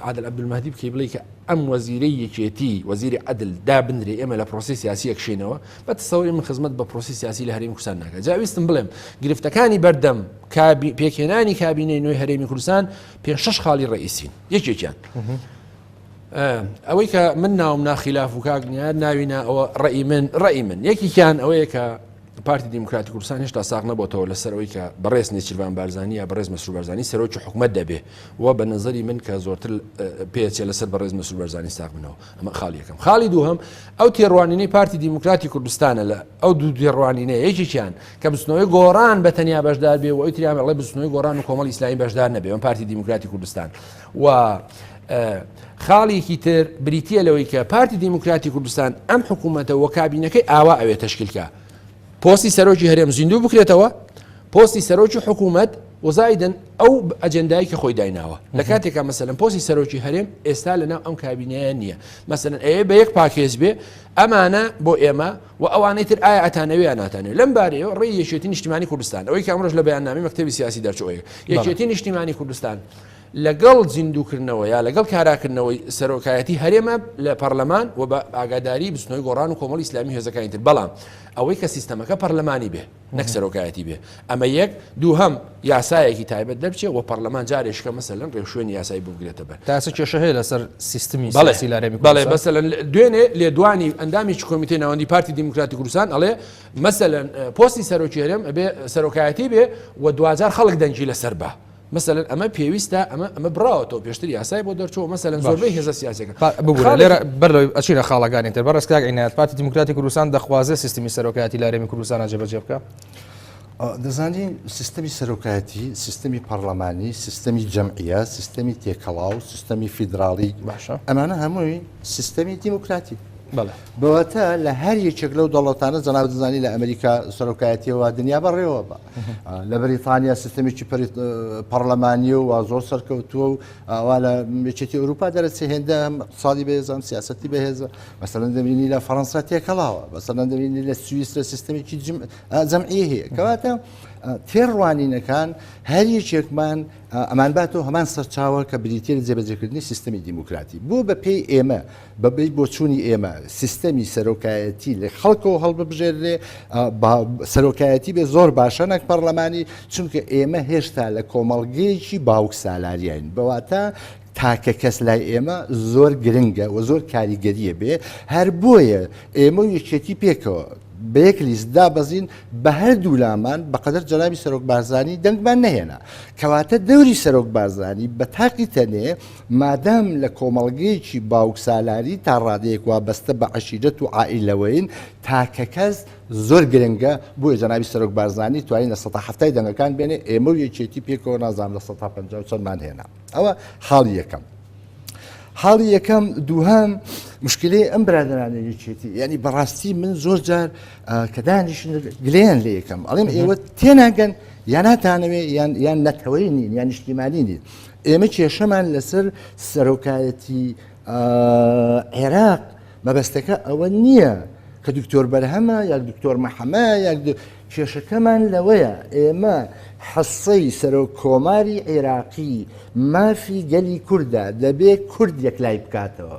عادل عەبدولمەهدی بکەی بڵێ کە ئەم وەزیرەی یەکێتی وەزیری عەدل دابنرێ ئێمە لە پرۆسی سیاسی یەکشێنەوە بە تەسەووری من خزمەت بە پرۆسی سیاسی لە هەرێمی کوردستان ناکات جاویستم بڵێم گرفتەکانی بەردەم پێکهێنانی کابینەی نوێی هەرێمی کوردستان 5-6 خاڵی ڕئیسین یەکێکیان ئەوەی کە من ناوم ناخلاف و کاکنیار ناوینا ئەوە ڕێی من یەکێکیان ئەوەیە کە پارتی دیموکراتی کوردستان هێشتا ساغ نەبووەوە لەسەرەوەی کە بەڕێز نێچیروان بارزانانی یا بەڕێز مەسرور بارزانانی سەرۆکی حکوومەت دەبێ و بە نظری من کە زۆرتر پێچێ لەسەر بەڕێز مەسرور بارزانانی ساغ بنەوە ئەمە خاڵی یەکەم. خاڵی دووهەم ئەو تێڕوانینەی پارتی دیموکراتی کوردستانە لە ئەو دوو تێڕوانینەیە یەکێکیان کە بستنەوەی گۆڕان بە تەنیا بەشدار بێ و ئەوی تریان بەڵێ بستنەوەی گۆڕان و کۆمەڵی ئیسلامی بەشدار نەبێ ئەم پارتی دیموکراتی کوردستان و خاڵێکی تر بریتە لەوەی کە پارتی دیموکراتی کوردستان ئەم حکوومەتە و کابینەکەی ئاوا ئەوێ تەشکیلکە پۆستی سەرۆکی هەرێم زیندوو بکرێتەوە پۆستی سەرۆکی حکوومەت وەزایدن ئەو ئەجەندایی کە خۆی دایناوە لە کاتێکا مەسەلەن پۆستی سەرۆکی هەرێم ئێستا لەناو ئەم کابینەیە نییە مەسەلەن ئەوێ بە یەک پاکێز بێ ئەمانە بۆ ئێمە و ئەوانەی تر ئایا ئەتانەوەی ناتانێت لەم بارەیەوە ڕێی یەکێتی نیشتیمانی کوردستان ئەوەی کە ئەمڕۆژ لە بەیاننامەی مەکتەبی سیاسی دەرچۆیە یەکێتی نیشتیمانی کوردستان لەگەڵ زیندووکردنەوە یا لەگەڵ کاراکردنەوەی سەرۆکایەتی هەرێمە لە پەرلەمان و بە ئاگاداری بستنەوەی گۆڕان و کۆمەڵی ئیسلامی هێزەکانی تر بەڵام ئەوەی کە سیستەمەکە پەرلەمانی بێ نەک سەرۆکایەتی بێ ئەمە یەک دووهەم یاسایەکی تایبەت دەبچێ و پەرلەمان جارێشکە مەسەلەن ڕێوشوێنی یاسایی بگرێتە بەر تاسە کێشە هەیە لەسەر سیستمی سیاسی لە هەرێمی بەڵێ مەسەلەن دوێنێ لێدوانی ئەندامیی کۆمیتەی ناوەندی پارتی دیموکراتی کوردستان ئەڵێ مەسەلەن پۆستی سەرۆکی هەرێم ئەبێ سەرۆکایەتی بێ و دوجار خەڵک دەنجی لەسەر بە مثلا ئەمە پێویستە ئەمە بڕاوەوە پێشتر یاسای بۆ دەرچەوە مەسەلەن زۆربەی هێزە سیاسەکە ببوورە لێرە بەرلەوەی ئەچینە خاڵەکانی تر بەڕێزکاک عینایەت پارتی دیموکراتی کوردستان دەخوازێ سیستمی سەرۆکایەتی لە هەرێمی کوردستان جێبەجێ بکە دەزانین سیستەمی سەرۆکایەتی سیستەمی پەرلەمانی سیستەمی جەمعیە سیستەمی تێکەڵاو سیستەمی فیدراڵی باشە ئەمانە هەمووی سیستەمی دیموکراتی بەڵێ بەواتە لە هەر یەکێک لەو دەوڵەتانە جەناب دەزانی لە ئەمریکا سەرۆکایەتیەوە دنیا بەڕێوە بە لە بەریتانیا سیستەمێکی پەرلەمانی و زۆر سەرکەوتووە و ئەوا لە یەکێتی ئەوروپا دەرەچێ هێندە اقتصادی بەهێزان سیاسەتی بەهێزە مەسەلەن دەبینی لە فەڕەنسا تێکەڵاوە مەسەلەن دەبینی لە سوئیس لە سیستەمێکی جەمعی هەیە کەواتە تێڕوانینەکان هەر یەکێکمان ئەمان باتەوە هەمان سەرچاوە کە بریتە لە جێبەجێکردنی سیستەمی دیموکراتی بۆ بە پێی ئێمە بەبێ بۆ چوونی ئێمە سیستەمی سەرۆکایەتی لە خەڵکەوە هەڵببژێرێ سەرۆکایەتی بێ زۆر باشە نەک پەرلەمانی چونکە ئێمە هێشتا لە کۆمەڵگەیەکی باوک سالاریین بەواتە تاکە کەس لای ئێمە زۆر گرنگە و زۆر کاریگەریە بێ هەر بۆیە ئێمە یەکێتی پێکەوە بە یەک لیست دابەزین بە هەردوو لامان بەقەدر جەنابی سەرۆک بارزانی دەنگمان نەهێنا کەواتە دەوری سەرۆک بارزانی بە تاقی تەنێ مادام لە کۆمەڵگەیەکی باوک سالاری تا ڕادەیەک وابەستە بە عەشیرەت و عائیلەوەین تاکە کەس زۆر گرنگە بۆیە جەنابی سەرۆک بارزانی توانین لە ١٧٠ دەنگەکان بێنێ ئێمە و یەکێتی پێکەوە نازانم لە ١٥٠ چەندمان هێنا ئەوە حاڵی یەکەم. حاڵی یەکەم دووهەم مشکلەی ئەم برادرانە یەکێتی یعنی بەڕاستی من زۆر جار کە دانیشن گلەیان لێ یەکەم ئەڵێم ئێوە تێناگەن یان ناتانەوێ یان نەتەوەی نین یان نیشتیمانی نین ئێمە کێشەمان لەسەر سەرۆکایەتی عێراق مەبەستەکە ئەوە نییە کە دکتۆر بەرهەمە یاک دکتۆر مەحەمە یاک کێشەکەمان لەوەیە ئێمە حەسەی سەرۆک کۆماری عێراقی مافی گەلی کووردە دەبێت کورد یەکلای بکاتەوە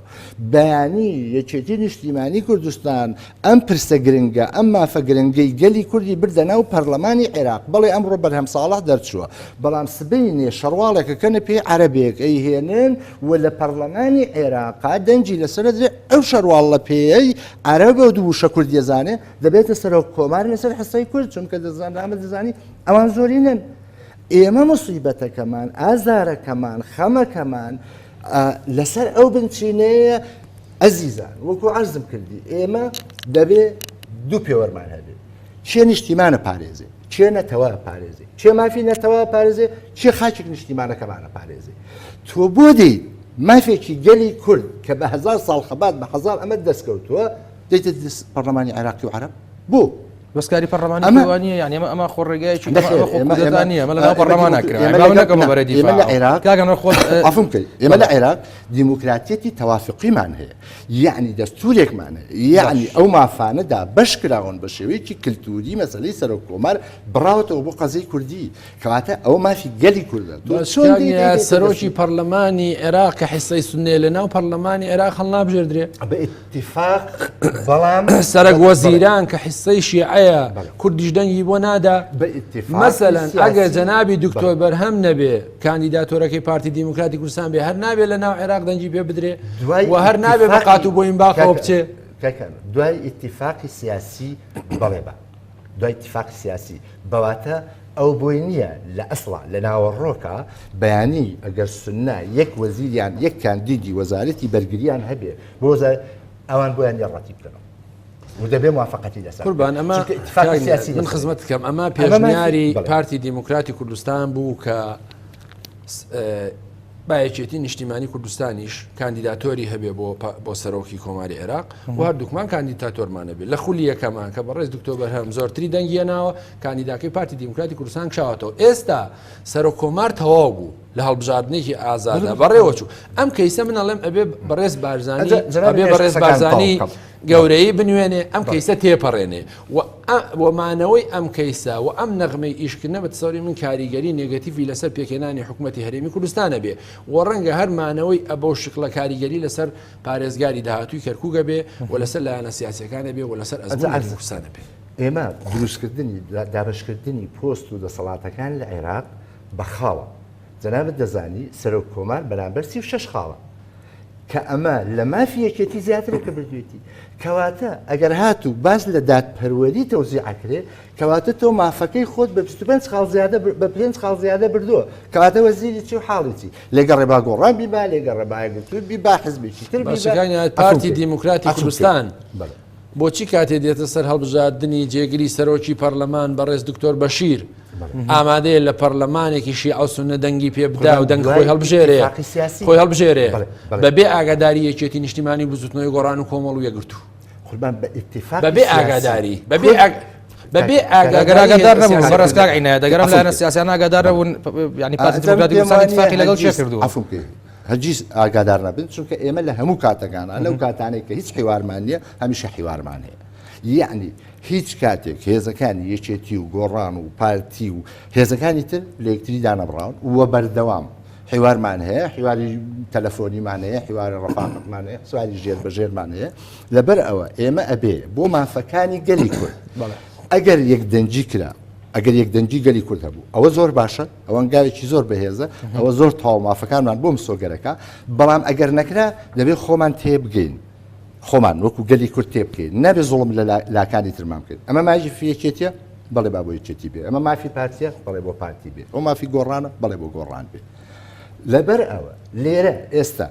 بەیانی یەکێتی نیشتیمانی کوردستان ئەم پرسە گرنگە ئەم مافە گرنگەی گەلی کوردی بردە ناو پەرلەمانی عێراق بەڵێ ئەمڕۆ بەرهەم ساڵح دەرچووە بەڵام سبەینێ شەڕواڵێکە کەنە پێی عەرەبێک ئەیهێنن و لە پەرلەمانی عێراقا دەنجی لەسەر درێ ئەو شەڕواڵ لە پێی عەرەبە و دووشە کوردیەزانێ دەبێتە سەرۆک کۆمار لەسەر حەسەی کورد چونکە دەزانی ئەوان زۆرینن ئێمە مصیبەتەکەمان ئازارەکەمان خەمەکەمان لەسەر ئەو بنچینەیە ئەزیزان وەکو عەرزم کردی ئێمە دەبێ دوو پێوەرمان هەبێ چێ نیشتیمانە پارێزێ چێ نەتەوە پارێزێ چێ مافی نەتەوە پارێزێ چێ خاچێک نیشتیمانەکەمانە پارێزێ تۆ بۆ دەی مافێکی گەلی کورد کە بە 1000 ساڵ خەبات بە 1000 ئەمە دەستکەوتووە دەیتە پەرلەمانی عێراقی و عەرەب بۆ بەسکاری پەرلەمانی وانە یعنی ئەمە خۆڕێگایکی خۆدانە مە لەناو پەرلەمان ناکرێتەکەمە بەرەدی لە عێراق ئافم کرد ئێمە لە عێراق دیموکراتیەتی تەوافقیمان هەیە یعنی دەستورێکمان هەیە یعنی ئەو مافانەدا بەش کراون بە شێوەیەکی کللتوری مەسەلەی سەرۆک کۆمار بڕاوەتەوە بۆ قەزەی کوردی کەواتە ئەو مافی گەلی کوردە سەرۆکی پەرلەمانی عێراق کە حیسەی سونێ لەناو پەرلەمانی عێراق هەڵ نابژێردرێ بە ئیتیفاق بەڵام سەرک وەزیران کە حیسەی شیعە کوردیش دەنگی بۆ نادا مەسەلەن ئەگەر جەنابی دکتۆر بەرهەم نەبێ کاندیداتۆرەکەی پارتی دیموکراتی کوردستان بێ هەر نابێت لە ناو عێراق دەنگی پێ بدرێ و هەر نابێت بە قات و بۆین باخەوە بچێ دوای ئیتیفاقی سیاسی بەڵێ بە دوای اتفاقی سیاسی بەواتە ئەو بۆی نییە لە ئەسڵا لە ناوەڕۆکە بەیانی ئەگەر سنە یەک وەزیریان یەک کاندیدی وەزارەتی بەرگریان هەبێ بۆ ئەوان بۆیان یاڕەتی بکەنەوە و دەبێ موافقەتی لەسەر قوربان ئەمە من خزمەت بکەم ئەمە پێشنیاری پارتی دیموکراتی کوردستان بوو کە بایەکێتی نیشتیمانی کوردستانیش کاندیداتۆری هەبێ بۆ سەرۆکی کۆماری عێراق و هەردووکمان کاندیداتۆرمانە بێت لە خولی یەکەمان کە بەڕێز دکتۆر بەرهەم زۆرتری دەنگیەناوە کاندیداکەی پارتی دیموکراتی کوردستان کشاوەتەوە ئێستا سەرۆک کۆمار تەواو بوو لە هەڵبژاردنێکی ئازادە بەڕێوە چوو ئەم کەیسە من ئەڵێم ئەبێ بەڕێز بارزانی ئەبێ بەڕێز بارزانی گەورەی بنوێنێ ئەم کەیسە تێپەڕێنێ ومانەوەی ئەم کەیسە و ئەم نەغمەی ئیشکردنە بە تسەوری من کاریگەری نێگەتیڤی لەسەر پێکێنانی حکوومەتی هەرێمی کوردستانە بێ و ڕەنگە هەرمانەوەی ئەبەو شکڵە کاریگەری لەسەر پارێزگاری داهاتووی کەرکووگە بێ و لەسەر لایەنە سیاسەکانە بێ و لەسەر ئەزمانی کوردستانە بێ ئێمە دروستکردنی دابشکردنی پۆست و دەسەڵاتەکان لە عێراق بە خاڵە جەنابەت دەزانی سەرۆک کۆمار بەرامبەر 36 خاڵە کە ئەمە لە مافی یەکێتی زیاترەکە بردوێتی کەواتە ئەگەر هاتوو باز لە دادپەروەری تەوزیعکرێ کەواتە تۆ مافەکەی خۆت بە 25 خاڵ زیادە بە 5 خاڵ زیادە بردووە کەواتە وەزیری چی و حاڵیتی لێگە ڕێبا گۆڕان بیبا لێگە ڕێبایەگرتووت بیبا حزبێکی تر پارتی دیموکراتی کوردستان بۆچی کاتێ دێتە سەر هەڵبژاردننی جێگیری سەرۆکی پەرلەمان بەڕێز دکتۆر بەشیر ئامادەیە لە پەرلەمانێکی شیعە و سونە دەنگی پێ بدا و دەنگ خۆی هەڵبژێرێ خۆی هەڵبژێرێ بەبێ ئاگاداری یەکێتی نیشتیمانی بزوتنەوەی گۆڕان و کۆمەڵ و یەگرتو بەبێ ئاگاداری بەبێ ئاگادار نەبوو بەڕێزکار عینایە دەگەرم لایەنە سیاسیان ئاگادار نەبوون ینی پارتی دیموکراتی کوردستان اتفاقی لەگەڵ چێ کردووە هەرگیز ئاگادار نەبن چونکە ئێمە لە هەموو کاتەکانە لەو کاتانێک کە هیچ حیوارمان نییە هەمیشە حیوارمان هەیە یعنی هیچ کاتێک هێزەکانی یەکێتی و گۆڕان و پارتی و هێزەکانی تر لە یەکتری دانەبڕاون وە بەردەوام حیوارمان هەیە حیواری تەلەفۆنیمان هەیە حیواری ڕەفاقمان هەیە سواری ژێر بەژێرمان هەیە لەبەر ئەوە ئێمە ئەبێ بۆ مافەکانی گەلی کورد ئەگەر یەکدەنجی کرا ئەگەر یەکدەنجی گەلی کورد هەبوو ئەوە زۆر باشە ئەوە گاوێکی زۆر بەهێزە ئەوە زۆر تاو مافەکانمان بۆ مسۆگەرەکە بەڵام ئەگەر نەکرا دەبێت خۆمان تێبگەین خۆمان وەکو گەلی کورد تێ بکەین نابێ زوڵم لە لاکانی ترمان بکەین ئەمە ماژی فیەکێتیە بەڵێ با بۆ یەکێتی بێ ئەمە مافی پارتیە بەڵێ بۆ پارتی بێ ئەو مافی گۆڕانە بەڵێ بۆ گۆڕان بێ لەبەر ئەوە لێرە ئێستا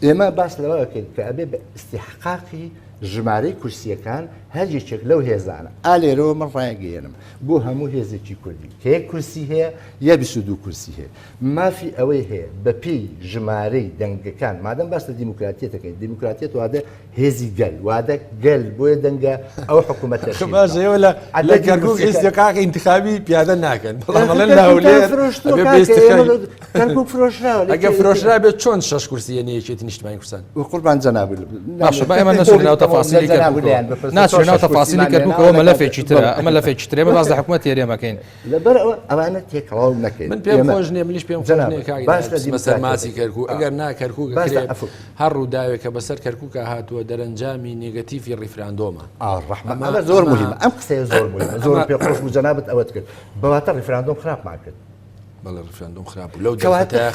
ئێمە باس لەوەکەین کە ئەبێ بە استیحقاقی ژمارەی کورسیەکان هەر یەکێک لەو هێزانە ئالێرەوە من ڕایگەێنم بۆ هەموو هێزێکی کوردی کە یەک کورسی هەیە یا 22 کورسی هەیە مافی ئەوەی هەیە بە پێی ژمارەی دەنگەکان مادەم باس لە دیموکراتیەتەکەین دیموکراتیەت وادە هێزی گەل وادە گەل بۆیە دەنگە ئەو حکوومەتە باشەوە لە کەرکووک ئێستاقاقی انتخابی پیادە ناکەن ئەگە فرۆشرا بێت چۆن 6 کورسیە نەیەکێتی نیشتیمانی کوردستان قوربان جەناب ئێمە نەچوون ناو تەفاسیلی ناچوێت ناو تەفاسیلی کەرکووکەوە مەلەفێکی ترە ئەمە لەفێکی ترێ باز لە حکوومەت هێرێمەکەین لەبەر ئەوانە تێکەڵاو نەکەین من پێم خۆش نییە ملیش پێم خۆش ماسی کەرکوو ئەگەر ناکەرکوو هەر ڕووداوێکە بەسەر کەرکووکە هاتووە دەرەنجامی نێگەتیڤی ڕیفراندۆمە ئەمە زۆر مهمە ئەم قسەیە زۆر مهمە زۆر پێ خۆش بوو جەنابەت ئەوەت کرد بەواتە ڕیفراندۆم خراپمان کرد بەڵێ ڕیفراندۆم خراپ بوو لەو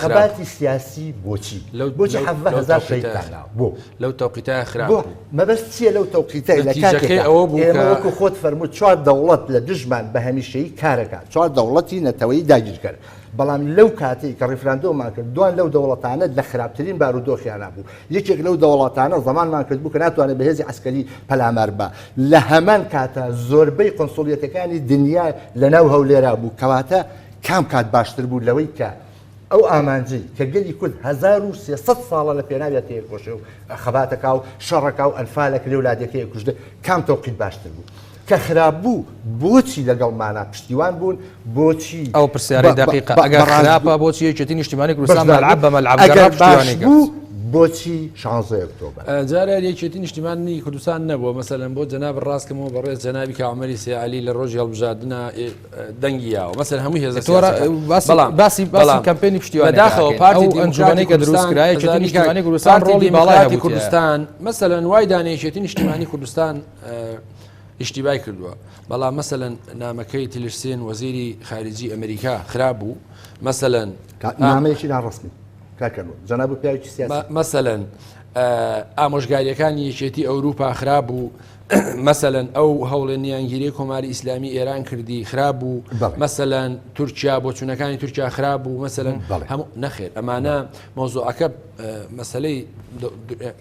خەباتی سیاسی بۆچی 7,000 شەیدان بۆ لەو تەوقیتە خراپ بوو مەبەست چییە لەو تەوقیتەی لە کاتێک ئەوە بوو وەکو خۆت فەرمووت 4 دەوڵەت لە دژمان بە هەمیشەیی کارەکە 4 دەوڵەتی نەتەوەی داگیرکرد بەڵام لەو کاتێک کە ڕیفراندۆمان کرد دوان لەو دەوڵەتانە لە خراپترین بارودۆخیانە بوو یەکێک لەو دەوڵەتانە زەمانمان کرد بوو کە ناتوانێت بەهێزی عسکەری پەلامار بە لە هەمان کاتە زۆربەی قۆنسوڵیەتەکانی دنیا لەناو هەولێرا بوو کەواتە کام کات باشتر بوو لەوەی کە ئەو ئامانجی کە گەلی کورد 1300 ساڵە لە پێناوێت تێکۆشە و خەباتەکە و شەڕەکە و ئەنفالێک لە وڵاتێکی کوژدە کام تەوقیت باشتر بوو کە خراپ بوو بۆچی لەگەڵمانە پشتیوان بوون بۆچی ئەو پرسیاری دقیقە ئەگەر خراپە بۆچی یەکێتی نیشتیمانی کوردستان مەلعەب بە مەلعەب پشتیوانی کرد بۆچی 16 ئۆکتۆبر جارە یەکێتی نیشتیمانی کوردستان نەبووە مەسەلەن بۆ جەناب ڕاستکەمەوە بەڕێز جەنابی کامەری سێعەلی لە ڕۆژی هەڵبژاردنە دەنگیاوە مەسەلەن هەمووی هێزە باسی کەمپێنی پشتیوانی داخەوە پارتی ئەنجومەنی کە دروست کرایە یەکێتی نیشتیمانی کوردستان ڕۆڵی باڵای کوردستان مەسەلەن وای دانێشێتی نیشتیمانی کوردستان ئیشتیبای کردووە بەڵام مەسەلەن نامەکەی تیلرسێن وەزیری خارجی ئەمریکا خراپ بوو مەسەلەن نامەیەکی ناڕستنی جەناب پیاوێکی سیاسی مەسەلەن ئامۆژگاریەکانی یەکێتی ئەوروپا خراپ بوو مثلەن ئەو هەوڵێن نیانگیری کۆماری ئیسلامی ئێران کردی خراپ بوو مثلەن تورکیا بۆ چوونەکانی تورکیا خراپ بوو مثلەن هەموو نەخێر ئەمانە مۆزوعەکە مەسلەی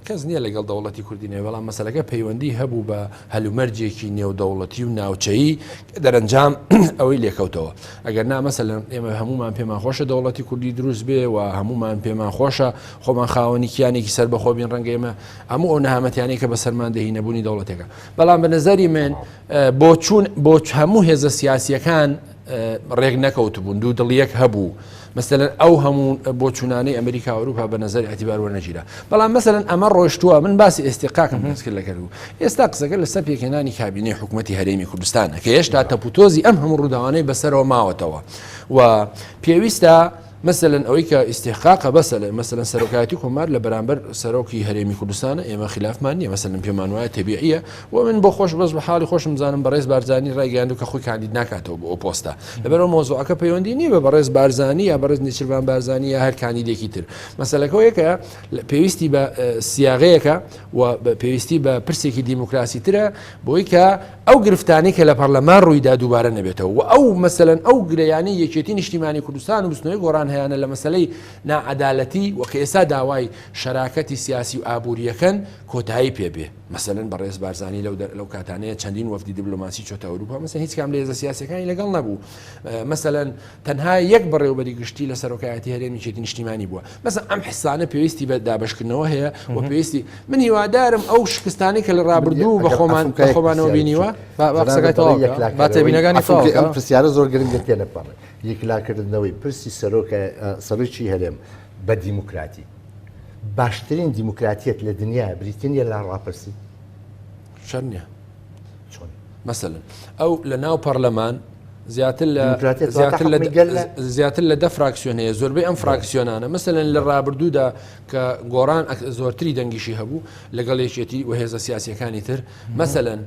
کەس نییە لەگەڵ دەوڵەتی کوردینێ بەڵام مەسلەکە پەیوەندی هەبوو بە هەلومەرجێکی نێودەوڵەتی و ناوچەیی دەرەنجام ئەوەی لێکەوتەوە ئەگەر نا مەسەلەن ئێمە هەمومان پێمان خۆشە دەوڵەتی کوردی دروست بێ و هەمومان پێمان خۆشە خۆمان خاوەنی کیانێکی سەر بەخۆ بین ڕەنگە ئێمە هەموو ئەو نەهامەتیانەی کە بە سەرمان دەهی نەبوونی دەوڵەتێکە بەڵام بە نەزەری من بۆ هەموو هێزە سیاسیەکان ڕێک نەکەوت بوون دوو دڵیەک هەبوو مثلەن ئەو هەموو بۆ چوونانەی ئەمریکا و ئەوروپا بە نەزەری ئەتیبار وەرنەگیرا بەڵام مەسەلەن ئەمە ڕۆیشتووە من باسی ئێستیقاکم هەست کرد لەگەڵ بوو ئێستا قسەکە لەسەر پێکهێنانی کابینەی حکوومەتی هەرێمی کوردستانە کە هێشتا تەپوتۆزی ئەم هەموو ڕووداوانەی بەسەرەوە ماوەتەوە و پێویستە مثلەن ئەوەی کە ئیستیحقاقە بەسەلە مەسەلەن سەرۆکایەتی کۆمار لە بەرامبەر سەرۆکی هەرێمی کوردستانە ئێمە خلافمان نییە مەسەلەن پێمان وایە تەبیعیە و من بۆ خۆش بەس بە حاڵی خۆشم زانم بەڕێز بارزانی ڕایگەیاندوو کە خۆی کاندید ناکاتەوە بۆ ئەو پۆستە لەبەرەوە مۆزوعەکە پەیوەندی نییە بە بەڕێز بارزانی یا بەڕێز نیچروان بارزانی یا هەر کاندیدێکی تر مەسەلەکەوەیە کە پێویستی بە سیاغەیەکە و پێویستی بە پرسێکی دیموکراسی ترە بۆی کە ئەو گرفتانی کە لە پەرلەمان ڕوویدا دووبارە نەبێتەوە و ئەو مەسەلەن ئەو گرەیانی یەکێتی نیشتیمانی کوردستان و بستنەوەی گۆڕان هەیەە لە مەسەلەی نائەدالەتی و کە ئێستا داوای شەراکەتی سیاسی و ئابوووریەکەن کۆتایی پێبێ مەسەلەن بەڕێز بارزانی لەو کاتانەیە چەندین وەفدی دیبلۆماسی چۆتە ئەوروپا مەسەلەن هیچ کام لە هێزە سیاسیەکانی لەگەڵ نەبوو مەسەلەن تەنها یەک بەڕێوەبەری گشتی لە سەرۆکایەتی هەرێمیچێتی نیشتیمانی بووە مەسەلەن ئەم حسانە پێویستی بە دابشکردنەوە هەیە و پێویستی من هیوادارم ئەو شکستانی کە لە ڕابردوو بە خۆمانەوە بینیوە باتێبینەکانی ئەم پرسیارە زۆر گرنگە تێ لەپەڕێ یەکلاکردنەوەی پرسی سەرۆکی هەرێم بە دیموکراتی باشترین دیموکراتیەت لە دنیا بریتینیە لە ڕاپرسی شەر نییە مەسەلەن ئەو لە ناو پەرلەمان زیاتر لە دە فراکسیۆن هەیە زۆربەی ئەم فراکسیۆنانە مەسەلەن لە ڕابردوودا کە گۆڕان زۆرتری دەنگیشی هەبوو لەگەڵ یەکێتی و هێزە سیاسیەکانی تر مەسەلەن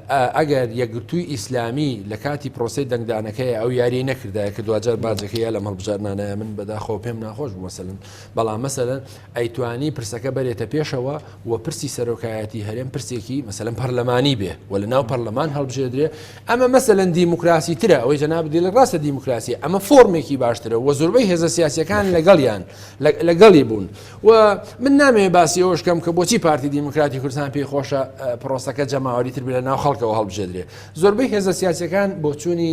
ئەگەر یەکگرتووی ئیسلامی لە کاتی پرۆسی دەنگدانەکەی ئەو یاری نەکردایە کە دوجار باجەکەیە لە مەڵبژارنانایە من بەداخۆ پێم ناخۆش بوو مەسەلەن بەڵام مەسەلەن ئەیتوانی پرسەکە بەرێتە پێشەوە و پرسی سەرۆکایەتی هەرێم پرسێکی مەسەلەن پەرلەمانی بێ و لە ناو پەرلەمان هەڵبژێدرێ ئەمە مەسەلەن دیموکراسی ترە ئەوەی جەناب دی لە ڕاستە دیموکراسی ئەمە فۆرمێکی باشترە و زۆربەی هێزە سیاسیەکان لەگەڵی بوون و من نامەوێت باسی ئەوش کەم کە بۆچی پارتی دیموکراتی کوردستان پێی خۆشە پرۆسەکە جەماوەری تر بێ لە ناو خەڵکەوە هەڵبژێدرێ زۆربەی هێزە سیاسیەکان بۆ چوونی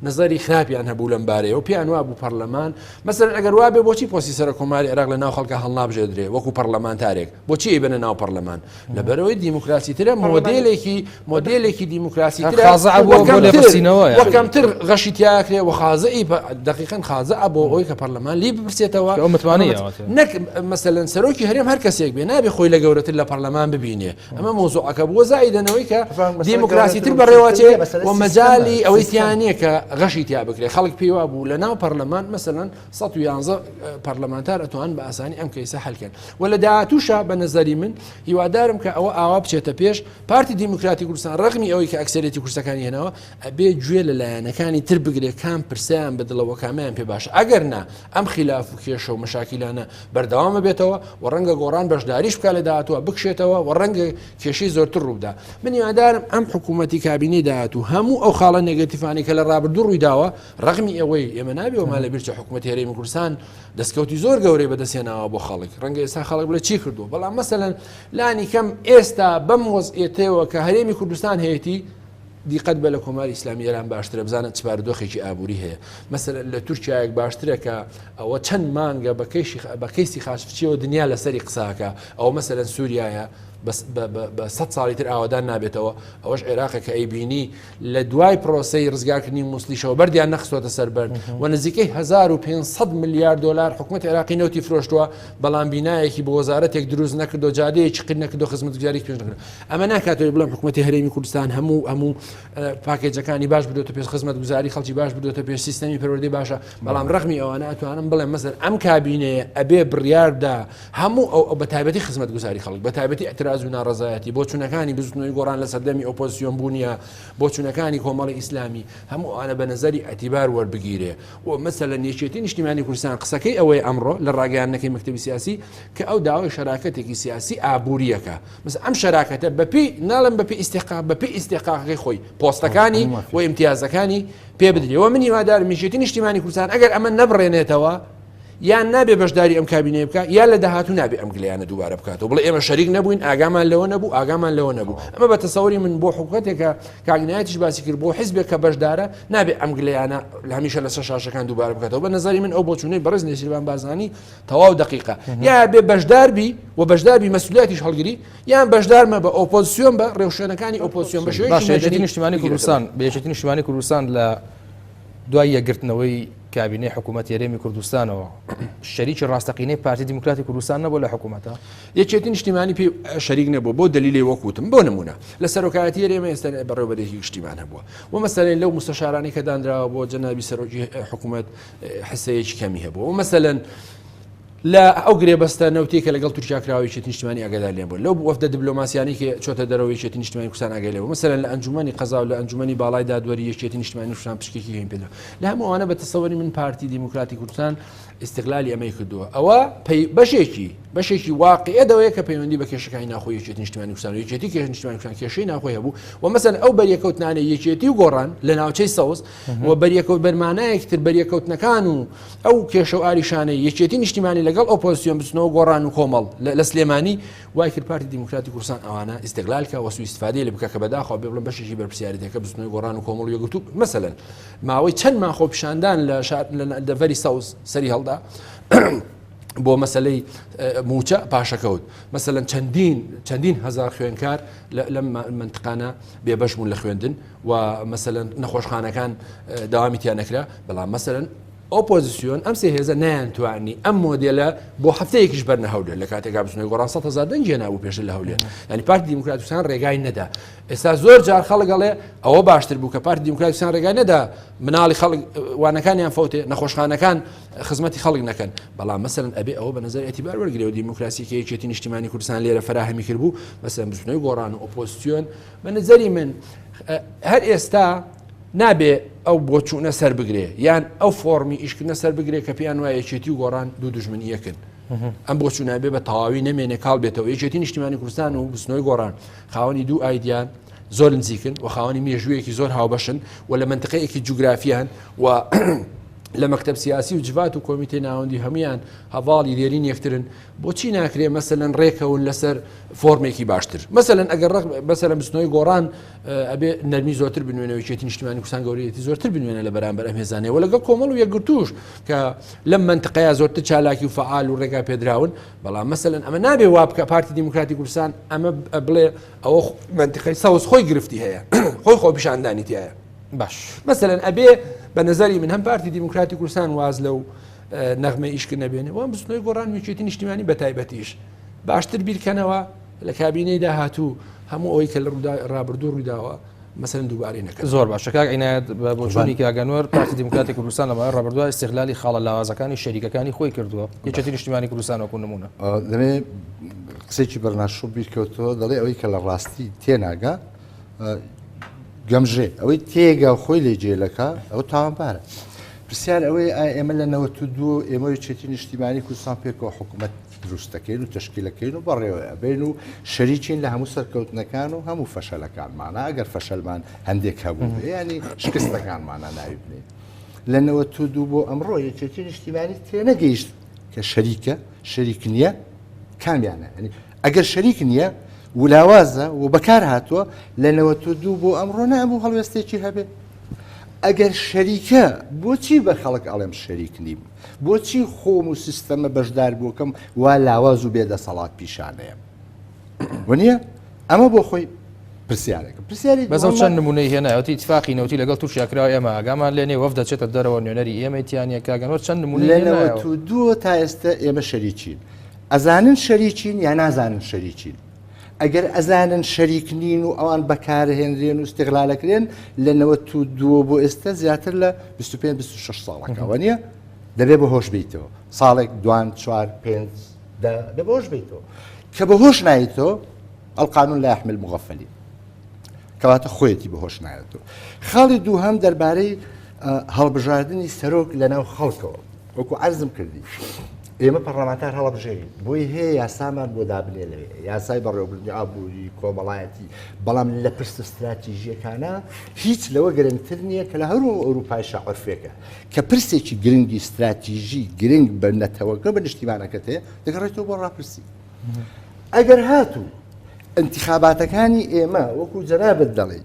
نظری خراپیان هەبوو لەم بارەیە و پێیان وا بوو پەرلەمان مەسەلەن ئەگەر وا بێ بۆچی پۆستی سەر کۆماری عێراق لە ناو خەڵکە هەڵنابژێدرێ وەکو پەرلەمانتارێک بۆچی ئەیبەنە ناو پەرلەمان لەبەرەوەی دیموکراسی ترە مۆدێلێکی دیموکراسی وەکەمتر غەشی تیاکرێ و خازەی دقیقاً خازە بۆ ئەوی کە پەرلەمان لی بپرسێتەوە نەک مەسەلەن سەرۆکی هەرێم هەر کەسێک بێ نابێ خۆی لە گەورەتر لە پەرلەمان ببینێ ئەمە مۆزوعەکە بووە زائیدەنەوەی کە دیموکراسی تر بەڕێوەچێ و مەجای ئەوەی تیانە کە غەشی تیا بکرێت خەڵک پێیوا بوو لە ناو پەرلەمان مەسەلەن 111 پەرلەمانتار ئەتوان بە ئاسانی ئەم کەیسە هەلکەن و لە داهاتووشە بە نەزەری من هیوادارم کە ئەوە ئاوا بچێتە پێش پارتی دیموکراتی کوردستان ڕەغمی ئەوەی کە ئەکسەرێتی کورسەکانی هێناوە ئەبێ گوێ لە لایەنەکانی تر بگرێ کام پرسیان بدڵەوە کامیان پێ باشە ئەگەر نا ئەم خلاف و کێشە و مەشاکیلانە بەردەوامە بێتەوە و ڕەنگە گۆڕان بەشداریش بکە لە داهاتووە بکشێتەوە و ڕەنگە کێشەی زۆرتر ڕوودا من هیوادارم ئەم حکوومەتی کابینەی داهاتوو هەموو ئەو خاڵە نێگەتیفانی کە لە ڕابردوو ڕوویداوە ڕەغمی ئەوەی ئێمە نابێەوەمان لە بیرچە حکوومەتی هەرێمی کوردستان دەستکەوتی زۆر گەورەی بەدەستێناوە بۆ خەڵک ڕەنگە ئێستا خەڵک بڵێ چی کردو بەڵام مەسەلەن لانی کەم ئێستا بەم وەزعێتەوە کە هەرێمی کوردستان هەیەی دیقەت بە لە کۆماری ئیسلامی ئێران باشترە بزانە چبارەدۆخێکی ئابووری هەیە مەسەلەن لە تورکیایەک باشترە کە ئەوە چەند مانگە بە کەیسی خاشفچیەوە دنیا لەسەری قساکە ئەو مەسەلەن سووریایە بە 100 ساڵی تر ئاوادان نابێتەوە ئەوەش عێراقە کە ئەیبینی لە دوای پرۆسەی ڕزگارکردنی موسلیشەوە بەردیان نەخستۆتە سەربەر و نزیکەی 1500 میلیارد دلار حکوومەت عێراقی نەوتی فرۆشتووە بەڵام بینایەکی بۆ وەزارەتێک دروست نەکردو جادەیەکی قیر نەکردو خزمەتگوزاری پێش نەکردو ئەمە ناکاتەوەی بڵێم حکوومەتی هەرێمی کوردستان هەموو پاکێجەکانی باش بدۆتە پێش خزمەتگوزاری خەڵکی باش بدۆتە پێش سیستەمی پەروەردەی باشە بەڵام ڕەغمی ئەوانە ئەتوانم بڵێم مەسەر ئەم کابینەیە ئەبێ بڕیاردا هەموو ئەو بەتایبەتی خزمەتگوزاری خەڵک بەتایبەتی ئێعتیراز و ناڕزایەتی بۆ چوونەکانی بزنەوەی گۆڕان لە سەردەمی ئۆپۆزیۆن بوونیە بۆ چوونەکانی کۆمەڵی ئیسلامی هەموو ئەوانە بە نەزەری ئەتیبار وەربگیرێ و مەسەلەن یەکێتی نیشتیمانی کوردستان قسەکەی ئەوەی ئەمڕۆ لە ڕاگەیاندنەکەی مەکتەبی سیاسی کە ئەو داوای شەراکەتێکی سیاسی ئابوووریەکە مەس ئەم شەراکەتە بەپی ناڵم بەپی ئیستیقاق بەپی ئیستیقاقەکەی خۆی پۆستەکانی و ئیمتیازەکانی پێ بدرێەوە من هیوادارم یەکێتی نیشتیمانی کوردستان ئەگەر ئەمە نەبڕێنێتەوە یان نابێ بەشداری ئەم کابینێ بکە یا لە داهاتوو نابێ ئەم گلیانە دووبارە بکاتەوە بڵێ ئێمە شەریک نەبووین ئاگامان لەوە نەبوو ئاگامان لەوە نەبوو ئەمە بە تەسەوری من بۆ حکوومەتێکە کاگنایەتیش باسی کرد بۆ حیزبێک کە بەشدارە نابێ ئەم گلیانە هەمیشە لەسەر شاشەکان دووبارە بکاتەوە بە نظری من ئەو بۆچوونەی بەڕێز نێسیروان بازانی تەواو دقیقە یا بێ بەشداربی و بەشداربی مەسئولیەتیش هەڵگیری یان بەشدارمە بە ئۆپۆزیسیۆن بە ڕێوشێنەکانی ئۆپۆزیسیۆن بە شێوەیەکی نیشتیمانی کوردستان بە یەکێتی نیشتیمانی کوردستان لە دوای یەکگرتنەوەی کابینەی حکوومەت هێرێمی کوردستانەوە شەریکی ڕاستەقینەی پارتی دیموکراتی کوردستان نەبوو لە حکوومەتە یەکێتی نیشتیمانی پێ شەریک نەبوو بۆ دلیلی وەکوتم بۆ نمونە لە سەرۆکایەتی هێرێمە ئێستا بەڕێوەبەرێکی گشتیمان هەبووە و مەسەلەن لەو مستەشارانی کە دانراوە بۆ جەنابی سەرۆکی حکوومەت حسەیەکی کەمی هەبووە و مەسەلەن لا ئەو گرێبەستە نەوتێکە لەگەڵ تورکیاکراویشێتی نیشتیمانی ئاگادار لێن بوو لەو وەفدە دیبلۆماسیانی کە چۆتە دەرەوەیشێتی نیشتیمانی کوردستان ئاگای لێەوە مەسەلەن لە ئەنجومەنی قەزا و لە ئەنجومەنی باڵای دادوەری یەکێتی نیشتیمانی کوردستان پشکێکی هەین پێدا لە هەموو ئەوانە بە تەسەوەری من پارتی دیموکراتی کوردستان استقلالی ئەمەی کردووە ئەوە بەشێکی واقعە دەوەیە کە پەیوەندی بە کێشەکانی ناخۆی یەکێتی نیشتیمانی کوردستان و یەکێتی کێشە نیشتیمانی کوردستان کێشەی ناخۆی هەبوو و مەسەلەن ئەو بەریەکەوتنانە یەکێتی و گۆڕان لە ناوچەی سەوز و بەریەکەوت بەرمانایەکتر بەریەکەوتنەکان و ئەو کێشە و ئاریشانەی یەکێتی نیشتیمانی لەگەڵ ئۆپۆزیسیۆن بچنەوە گۆڕان و کۆمەڵ لە سلێمانی وای کرد پارتی دیموکراتی کوردستان ئەوانە استقلالکە و سوء استفادەی لێ بکە کە بەداخەوە بێ بڵێن بەشێکی بەرپرسیارەتەکە بچنەوەی گۆڕان و کۆمەڵ و یەکگرتوو مەسەلەن ماوەی چەند ماخۆ پیشاندان لە دەڤەری سەوز سەری هەڵدا بۆ مەسلەی موچە پاشەکەوت مەسەلەن چەندین هزار خوێنکار لەم منطقانە بێبەش بوون لە خوێندن و مەسەلەن نەخۆشخانەکان داوامی تیان نەکرا بەڵام مەسەلەن ئۆپۆزیسیۆن ئەم سێ هێزە نەیانتوانی ئەم مۆدێلە بۆ هەفتەیەکیش بەرنە هەولێر لە کاتێکا بچنەوەی گۆڕان 100,000 دەنگیە نابوو پێش لە هەولێر ینی پارتی دیموکراتی کوردستان ڕێگای نەدا ئێستا زۆر جار خەڵک گەڵێ ئەوە باشتر بوو کە پارتی دیموکراتی کوردستان ڕێگای نەدا مناڵی خەڵک وانەکانیان فەوتێ نەخۆشخانەکان خزمەتی خەڵک نەکەن بەڵام مەسەلەن ئەبێ ئەوە بە نەزەر ئەتیبار وەرگرێ و دیموکراسی کە یەکێتی نیشتیمانی کوردستان لێرە فراهەمی کردبوو مەسەلەن بچنەوەی گۆڕان و ئۆپۆزیسیۆن بە نەزەری من هەر ئێستا نابێ ئەو بۆچوونە سەر بگرێ یان ئەو فۆرمی ئیشکردنە سەر بگرێ کە پێیان وایە یەکێتی و گۆڕان دوو دژمنی یەکن ئەم بۆچوونە بێ بە تەواوی نەمێنێ کاڵ بێتەوە یەکێتی نیشتیمانی کوردستان و بچنەوەی گۆڕان خاوەنی دوو ئایدیان زۆر نزیکن و خاوەنی مێژوویەکی زۆر هاوبەشن و لە منطقەیەکی جوگرافیان و لە مەکتەب سیاسی و جوات و کۆمیتەی ناوەندی هەمویان هەواڵی لێرین یەکترن بۆچی ناکرێ مەسەلەن ڕێکەون لەسەر فۆرمێکی باشتر مەسەلەن ئەگەر مەسەلەن بچنەوەی گۆڕان ئەبێ نەرمی زۆرتر بنوێنەوە یەکێتی نیشتیمانی کوردستان گەورەیەتی زۆرتر بنوێنە لە بەرامبەر ئەم هێزانەیە و لەگەڵ کۆمەڵ و یەکگرتووش کە لەم منطقەیە زۆرتر چالاکی و فعال و ڕێگا پێدراون بەڵام مەسەلەن ئەمە نابێ وا بکە پارتی دیموکراتی کوردستان ئەمە بڵێ ئەوە منطقەی سەوز خۆی گرفتی هەیە خۆی پیشاندانی تایە باش مەسەلەن ئەبێ بە نظری من هەم پارتی دیموکراتی کوردستان واز لەو نەغمە ئیشکە نەبێنێ وان بچنەوەی گۆڕان و یەکێتی نیشتیمانی بە تایبەتیش باشتر بیرکەنەوە لە کابینەی داهاتوو هەموو ئەوەی کە لە ڕابردوو ڕوویداوە مەسەلەن دووبارەی نەکرد زۆر باشە کاک عینایەت بە بۆچوونی کاگەنوەر پارتی دیموکراتی کوردستان لەماوەی ڕابردووە استیقلالی خاڵە لاوازەکانی شەریکەکانی خۆی کردووە یەکێتی نیشتیمانی کوردستان وەکو نمونە دەمێ قسێکی بەرناشۆ بیرکەوتەوە دەڵێ ئەوەی کە لە ڕاستی تێناگا گەمژێ ئەوەی تێگا خۆی لێ جێلەکە ئەو تاوانبارە پرسیار ئەوەی ئێمە لە 92 ئێمە یەکێتی نیشتیمانی کوردستان پێکەوە حکوومەت دروست دەکەین و تشکیلەکەین و بەڕێوە ئەبێن و شەریکین لە هەموو سەرکەوتنەکان و هەموو فەشەلەکانمانە ئەگەر فەشەلمان هەندێک هەبوو ینی شکستەکانمانە ناوی بنین لە 92 بۆ ئەمڕۆ یەکێتی نیشتیمانی تێنەگەیشت کە شەریک نییە کامیانە ئەگەر شەریک نییە ولاوازە و بەکار هاتووە لە 92 بۆ ئەمڕۆ نەبوو هەڵوێستێکی هەبێ ئەگەر شەریکە بۆچی بە خەڵک ئەڵێم شەریک نیم بۆچی خۆم و سیستەمە بەشدار بووکەم وا لاواز و بێدەسەڵات پیشانەیە وە ئەمە بۆ خۆی پرسیارێکە پرسیاری بەزەو چەند نمونەی هێنایەتی اتفاقی نەوتی لەگەڵ تووشیاکراوە ئێمە ئاگامان لێنێ وەف دەچێتە دەرەوە نوێنەری ئێمە تیانە کاگەنەوە چەند نمونە لە 92 تا ئێستا ئێمە شەریکین ئەزانن شەریکین یا نازانن شەریکین ئەگەر ئەزانن شەریک نین و ئەوان بەکارهێنرێن و استیقلالەکرێن لە 92 بۆ ئێستا زیاتر لە 25-26 ساڵەکەوە نییە دەبێ بەهۆش بیتەوە ساڵێک دوان 4 5 دەبێ بەهۆش بیتەوە کە بەهۆش نایتەوە القانون لا يحمل مغفلين کەواتە خۆیەتی بەهۆش نایەتەوە. خاڵی دووهەم دەربارەی هەڵبژاردننی سەرۆک لەناو خەڵکەوە وەکو عەرزم کردی ئێمە پەرلەمانتار هەڵبژێرین بۆی هەیە یاسامان بۆ دابنێ لەوێ یاسای بەڕێوەبردننی ئابووری کۆمەڵایەتی بەڵام لە پرسە استراتیژیەکانە هیچ لەوە گرنگتر نییە کە لە هەرو ئەوروپای شەعرفێکە کە پرسێکی گرنگی استراتیژی گرنگ بە نەتەوەکە بە نیشتیمانەکەت هەیە دەگەڕێتەوە بۆ ڕاپرسی ئەگەر هاتوو انتخاباتەکانی ئێمە وەکو جەنابەت دەڵێ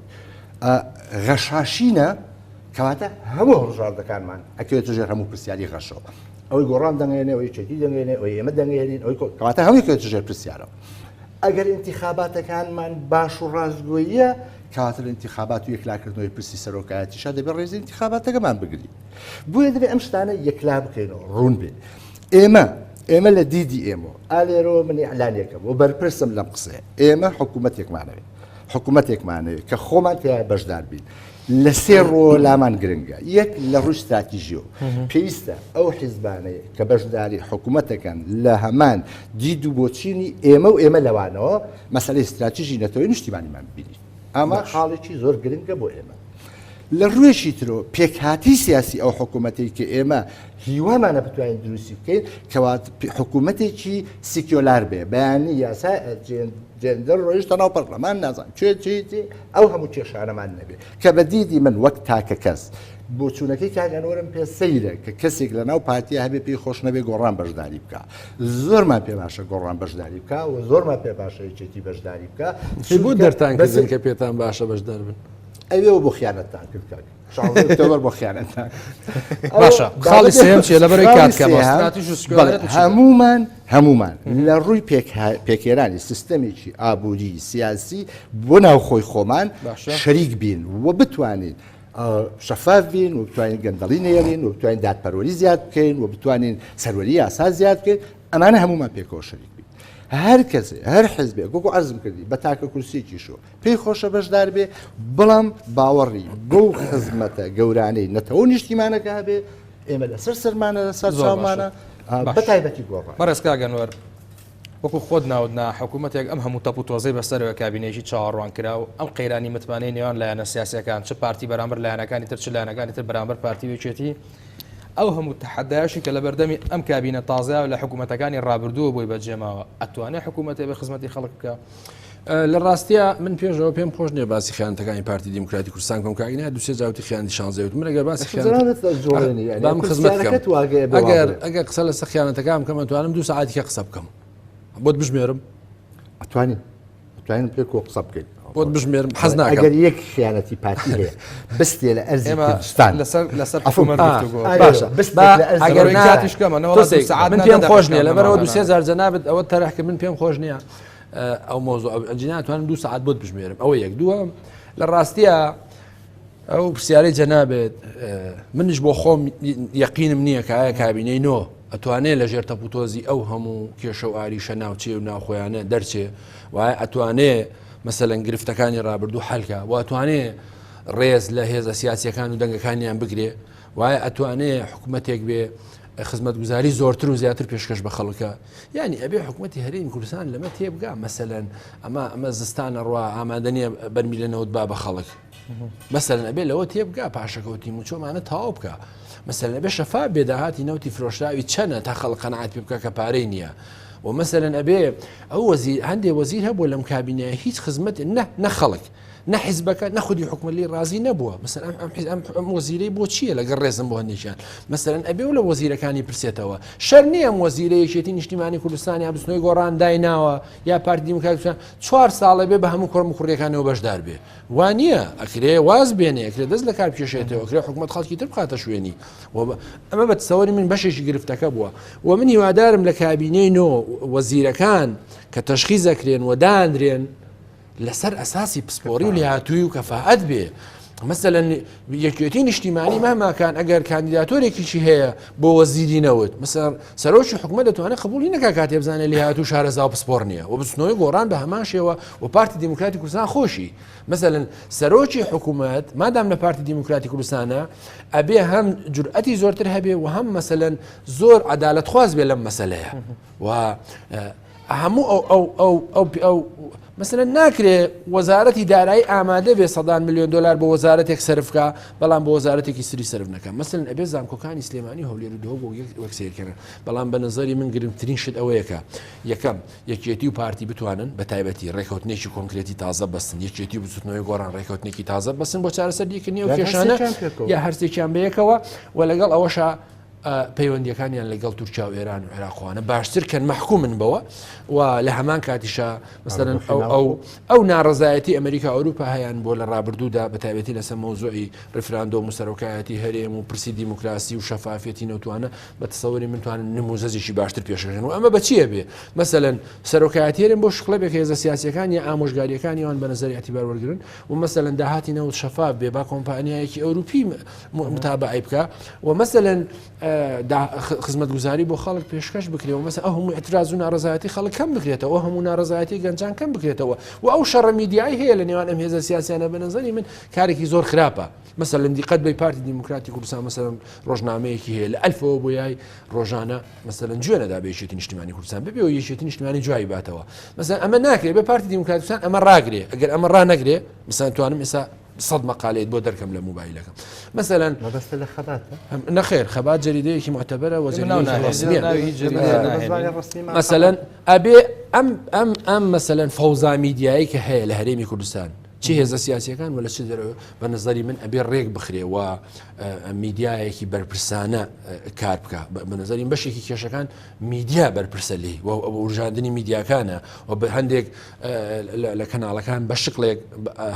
غەشاشینە کەواتە هەموو هەڵبژاردنەکانمان ئەکەوێتە ژێر هەموو پرسیاری غەشەوە ئەوەی گۆڕان دەنگێنێ ئەوەی چەکی دەنگێنێ ئەوەی ئێمە دەنگێنین ئەوەی کەواتە هەمووی کەوێتە ژێر پرسیارەوە ئەگەر انتخاباتەکانمان باش و ڕاستگۆییە کەواتە لە انتخابات و یەکلاکردنەوەی پرسی سەرۆکایەتیشا دەبێت ڕێزی انتخاباتەکەمان بگری بۆیە دەبێت ئەم شتانە یەکلا بکەینەوە ڕوون بێت ئێمە لە دیدی ئێمە ئالێرەوە منی ئەلانیەکەم و بەرپرسم لەم قسەیە ئێمە حکوومەتێکمانەوێت کە خۆمان تیا بەشدار بین لە سێ ڕۆ لامان گرنگە یەک لە ڕووی استراتیژیۆ پێویستە ئەو حیزبانەیە کە بەشداری حکوومەتەکەن لە هەمان دید و بۆچینی ئێمە و ئێمە لەوانەوە مەسەلەی استراتیژی نەتەوەی نیشتیمانیمان ببینی ئەمە خاڵێکی زۆر گرنگە بۆ ئێمە لە ڕوێشی ترۆ پێکهاتی سیاسی ئەو حکوومەتێک کە ئێمە هیوامانە بتوانین دروستی بکەین کەوات حکوومەتێکی سیکیۆلار بێ بەیانی یاسا جێندەر ڕۆیشتە ناو پەرلەمان نازان چێتی ئەو هەموو کێشانەمان نەبێ کە بە دیدی من وەک تاکە کەس بۆ چوونەکەی کاگەنوەرم پێ سەیرە کە کەسێک لە ناو پارتیە هەبێ پێی خۆش نەبێ گۆڕان بەشداری بکە زۆرمان پێ باشە گۆڕان باشداری بکە و زۆرمان پێ باشە یەکێتی بەشداری بکە بۆ دەرتان کردن کە پێتان باشە بەشدار بن ئەوێەوە بۆ خیانەتتان کرد شاوەر بۆ خیانەتتان باشە خاڵی سێم چیە لەبەرەوەی کاتکەمە هەمومان لە ڕووی پێکێرانی سیستەمێکی ئابووری سیاسی بۆ ناوخۆی خۆمان شەریک بین و بتوانین شەفاف بین و بتوانین گەندەڵی نێرین و بتوانین دادپەروەری زیاد بکەین و بتوانین سەروەری یاسا زیاد بکەین ئەمانە هەمومان پێکەوە شەریک بین هەر کەسێ هەر حزبێک وەکو عەرزم کردی بە تاکە کورسێکی شۆ پێی خۆشە بەشدار بێ بەڵام باوەڕی بۆ خزمەتە گەورانەی نەتەوە نیشتیمانەکە هەبێ ئێمە لەسەر سەرمانە لەسەر چاومانە بەتایبەتی گۆڕان بەڕێز کاگەنوەر وەکو خۆت ناودنا حکوومەتێک ئەم هەموو تەپ و تۆزەی بەسەرەوە کابینەیەکی چاوەڕوان کرا و ئەم قەیرانی متمانەی نێوان لایەنە سیاسیەکان چ پارتی بەرامبەر لایەنەکانی تر چ لایەنەکانی تر بەرامبەر پارتی وێچێتی ئەو هەموو تەحەدایشی کە لە بەردەمی ئەم کابینە تازە لە حکوومەتەکانی ڕابردووە بۆی بەجێماوە ئەتوانێت حکوومەتێ بە خزمەتی خەڵک بکە لە ڕاستیە من پێشەوە پێم خۆش نییە باسی خیانەتەکانی پارتی دیموکراتی کوردستان کۆم کاگنە دوسێ جاوتی خیانەتی شانزەوت من ئەگەر باسی ئەگەر قسە لەسەر خیانەتەکان بکەم ئەتوانم 2 ساعتی قسە بکەم بۆت بژمێرم ئەتوانین پێکۆ قسە بکەیت بۆت بژمێرم حەز ناکەم ئەگەر یەک خیانەتی پارتی هەیە بستێ لە ئەرزی کوردستان لەسەر من پێم خۆش نییە لەبەرەوە 2 جەنابەت ئەوە تەرەحکە من پێم خۆش نییە ئەو مۆزوع ئەجیناتوانم 2 ساعت بۆت بژمێرم ئەوە یەک دووە لە ڕاستیە ئەو پرسیارەی جەنابێت منش بۆ خۆم یەقینم نییە کە ئایا کابینەی نۆ ئەتوانێت لە ژێر تەپوتۆزی ئەو هەموو کێشە و ئاریشە ناوچێ و ناوخۆیانە دەرچێ وایە ئەتوانێت مەسەلەن گرفتەکانی ڕابردوو حەلکە و ئەتوانێت ڕێز لە هێزە سیاسیەکان و دەنگەکانیان بگرێ وایە ئەتوانێت حکوومەتێک بێ خزمەتگوزاری زۆرتر و زیاتر پێشکەش بە خەڵکە یعنی ئەبێ حکوومەتی هەرێمی کوردستان لەمە تێبگا مەسەلەن ئەمە زستانە ڕوا ئامادەنیە بەرمیلەنەوت با بە خەڵک مەسەلەن ئەبێ لەوە تێبگا پاشەکەوتی موچۆمانە تاوا بکە مەسەلەن ئەبێ شەفا بێداهاتی نەوتی فرۆشراوی چەنە تا خەڵک قەنەعات پێ بکە کە پارەی نییە و مەسەلەن ئەبێ ئەو هەندێک وەزیر هەبووە لەم کابینەیە هیچ خزمەت نە خەڵک نەحیزبەکە نەخودی حکومەلی ڕازی نەبووە مەسەن ئەم وەزیرەی بۆ چییە لەگەڵ ڕێزم بۆ هەندێکیان مەسەرەن ئەبێ و لە وەزیرەکانی پرسێتەوە شەر نییە ئەم وەزیرەیەکێتی نیشتیمانی کوردستان یا بستنەوەی گۆڕان دایناوە یا پارتی دیموکراتیک 4 ساڵە بێ بە هەموو کۆڕم کوڕیەکانەوە بەشدار بێ وانە ئەکرێ واز بێنێ ئەکرێ دەست لە کار پێشێتەوە ئەکرێ حکومەت خەڵکی تر بخاتە شوێنی ئەمە بە تەسەوەری من بەشێکی گرفتەکە بووە و من هیوادارم لە کابینەی نۆ وەزیرەکان کە تەشخیص ئەکرێن و دانرێن لەسەر ئەساسی پسپۆری و لێهاتووی و کەفاعەت بێ مەسەلەن یەکێتی نیشتیمانی ماماکان ئەگەر کاندیداتۆرێکیشی هەیە بۆ وەزیری نەوت مەسەر سەرۆکی حکومەت دەتوانێت قبولی نەکا کاتێ بزانێت لێهاتوو شارەزا و پسپۆر نییە و بچنەوەی گۆڕان بە هەمان شێوە و پارتی دیموکراتی کوردستان خۆشی مەسەلەن سەرۆکی حکومەت مادام لە پارتی دیموکراتی کوردستانە ئەبێ هەم جورئەتی زۆرتر هەبێ و هەم مەسەلەن زۆر عەدالەتخواز بێ لەم مەسەلەیە و هەموو ئەو مثلا ناکرێ وەزارەتی دارایی ئامادە بێ 100 میلیۆن دلار بە وەزارەتێک سەرفکە بەڵام بە وەزارەتێکی سری سرف نەکە مثلا ئەبێ زانکۆکانی سلێمانی هەولێر و دۆ بۆ وەک سیرکردن بەڵام بە نظری من گرنگترین شت ئەوەیەکە یەکەم یەکێتی و پارتی بتوانن بە تایبەتی ڕێکەوتنێکی کۆنکرێتی تازە بەستن یەکێتی و بچوتنەوەی گۆڕان ڕێکەوتنێکی تازە بەسن بۆ چارەسەردیکردنی و کێشانە یا هەرسێکیان بەیەکەوە و لەگەڵ ئەوەشە پەیوەندیەکانیان لەگەڵ تورکیا و ئێران و عێراقوانە باشتر کەن مەحکومن بەوە و لە هەمان کاتیشە مثلەن ئەو ناڕزایەتی ئەمریکا ئەوروپا هەیەیان بۆ لە ڕابردوودا بەتایبەتی لەسەر مۆزۆی ڕفراندۆم و سەرۆکایەتی هەرێم و پرسی دیموکراسی و شەفافێتی نەوتوانە بە تەسەوری منتوانن نموزەزیشی باشتر پێشێن و ئەمە بەچیە بێ مثلەن سەرۆکایەتی هەرێم بۆ شقڵەبێک هێزە سیاسیەکان یا ئامۆژگاریەکانی ئەوان بە نظری ئەتیبار وەرگرن و مثلەن داهاتی نەوت شەفاف بێ با کۆمپانیایەکی ئەوروپی متابعی بکە و مثلەن خزمەتگوزاری بۆ خەڵک پێشکەش بکرێەوە مەسە ئەو هەموو ئەتراز و ناڕزایەتی خەڵک کەم بکرێتەوە هەموو ناڕزایەتی گەنجان کەم بکرێتەوە و ئەو شەڕە میدیایی هەیە لە نێوان ئەم هێزە سیاسیانە بە نظری من کارێکی زۆر خراپە مثلا دیقەت بەی پارتی دیموکراتی کوردستان مثلا ڕۆژنامەیەکی هەیە لە ئەلفەوە بۆ یای ڕۆژانە مثلا گوێنەدا بە یەکێتی نیشتیمانی کوردستان ببێ و یەکێتی نیشتیمانی جوایی باتەوە مثلا ئەمە ناکرێت بە پارتی دیموکراتستان ئەمە ڕاگرێ ئەگەر ئەمە ڕنەگرێ مثلا توانم ئێستا 100 مقالەیەت بۆ دەرکەم لە موبایلەکەم مثلا مەبەستە لە خەبات نەخێر خەبات جەریدەیەکی معتەبەرە مثلا ئەبێ ئەم مثلا فەوزا میدیایی کە هەیە لە هەرێمی کوردستان چی هێزە سیاسیەکان ولا چ دەرەوە بە نظری من ئەبێ ڕێک بخرێ و میدیایەکی بەرپرسانە کار بکە بە نظری بەشێکی کێشەکان میدیا بەرپرسە لی و ئورژاندنی میدیاکانە و بە هەندێک لە کەناڵەکان بە شقلێک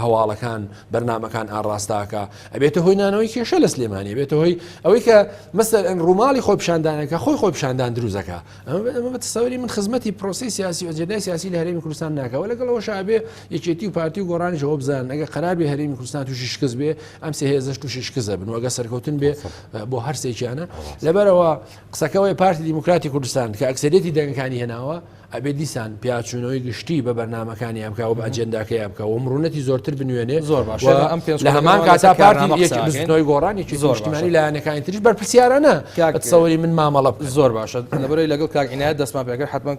هەواڵەکان بەرنامەکان ئاڕاستاکە ئەبێتە هۆی نانەوەی کێشە لە سلێمانی ئەبێتە هۆی ئەوەی کە مەسەر ڕووماڵی خۆپشاندانەکە خۆی پیشاندان دروزەکە ئەمە بە تەسەوری من خزمەتی پرۆسی سیاسی و ئەجندای سیاسی لە هەرێمی کوردستان ناکەوە لەگەڵەوە شابێ یەکێتی و پارتی و گۆڕانیەوە بزان ئەگە قەرار بێ هەرێمی کوردستان تووشی شکست بێ ئەم سێ هێزەش تووشی شکست دەبن و ئەگە سەرکەوتن بێ بۆ هەر سێکیانە لەبەرەوە قسەکەەوەی پارتی دیموکراتی کوردستان کە ئەکسەرێتی دەنگەکانی هێناوە ئەبێ دیسان پیاچوونەوەی گشتی بە بەرنامەکانی ئەمکەوە بە ئەجنداکەی بکە و مرونەتی زۆرتر بنوێنێ زۆر باش لە هەمان کاتا پارتی بستنەوەی گۆڕانی زۆرشتمانی لایەنەکانی تریش بەرپرسیارانە سەوەری من مامەڵە زۆر باشە لەبەرەوەی لەگەڵ کاک عنایەت دەستمان پێکرد حتمما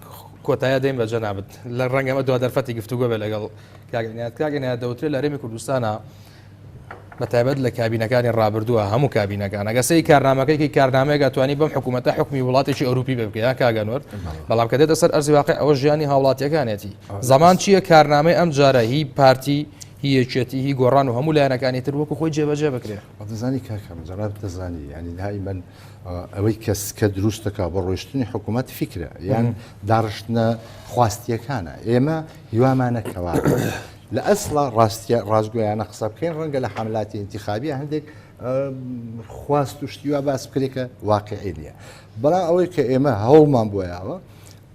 کۆتایە دەین بە جەنابەت لە ڕەنگەمە دو دەرفەتی گفتوگۆ بێ لەگەڵ کاک عنایەت دەوترێت لە هەرێمی کوردستانە بەتایبەت لە کابینەکانی ڕابردووە هەموو کابینەکان ئەگەسەی کارنامەکەی کارنامەیە توانی بەم حکوومەتە حکمی وڵاتێکی ئەوروپی بکە کاگەنوەر بەڵام کە دێتە سەر ئەرزی واقع ئەوە ژیانی هاوڵاتیەکانێتی زەمان چییە کارنامەی ئەم جارە هی پارتی هیەکێتی هی گۆڕان و هەموو لایەنەکانی تر وەکو خۆی جێبەجێ بکرێ دەزانی کاکەم جەناب دەزانی ینی دای من ئەوەی کەس کە دروستەکە بە ڕۆیشتنی حکوومەت فکرە یان داڕشتنە خواستیەکانە ئێمە هیوامانەکەوا لە ئەسڵە ڕاستگویانە قسە بکەین ڕەنگە لە حملاتی انتخابی هەندێک خواست و شتیوا باس بکرێکە واقعی نییە بەڵام ئەوەی کە ئێمە هەوڵمان بۆیاوە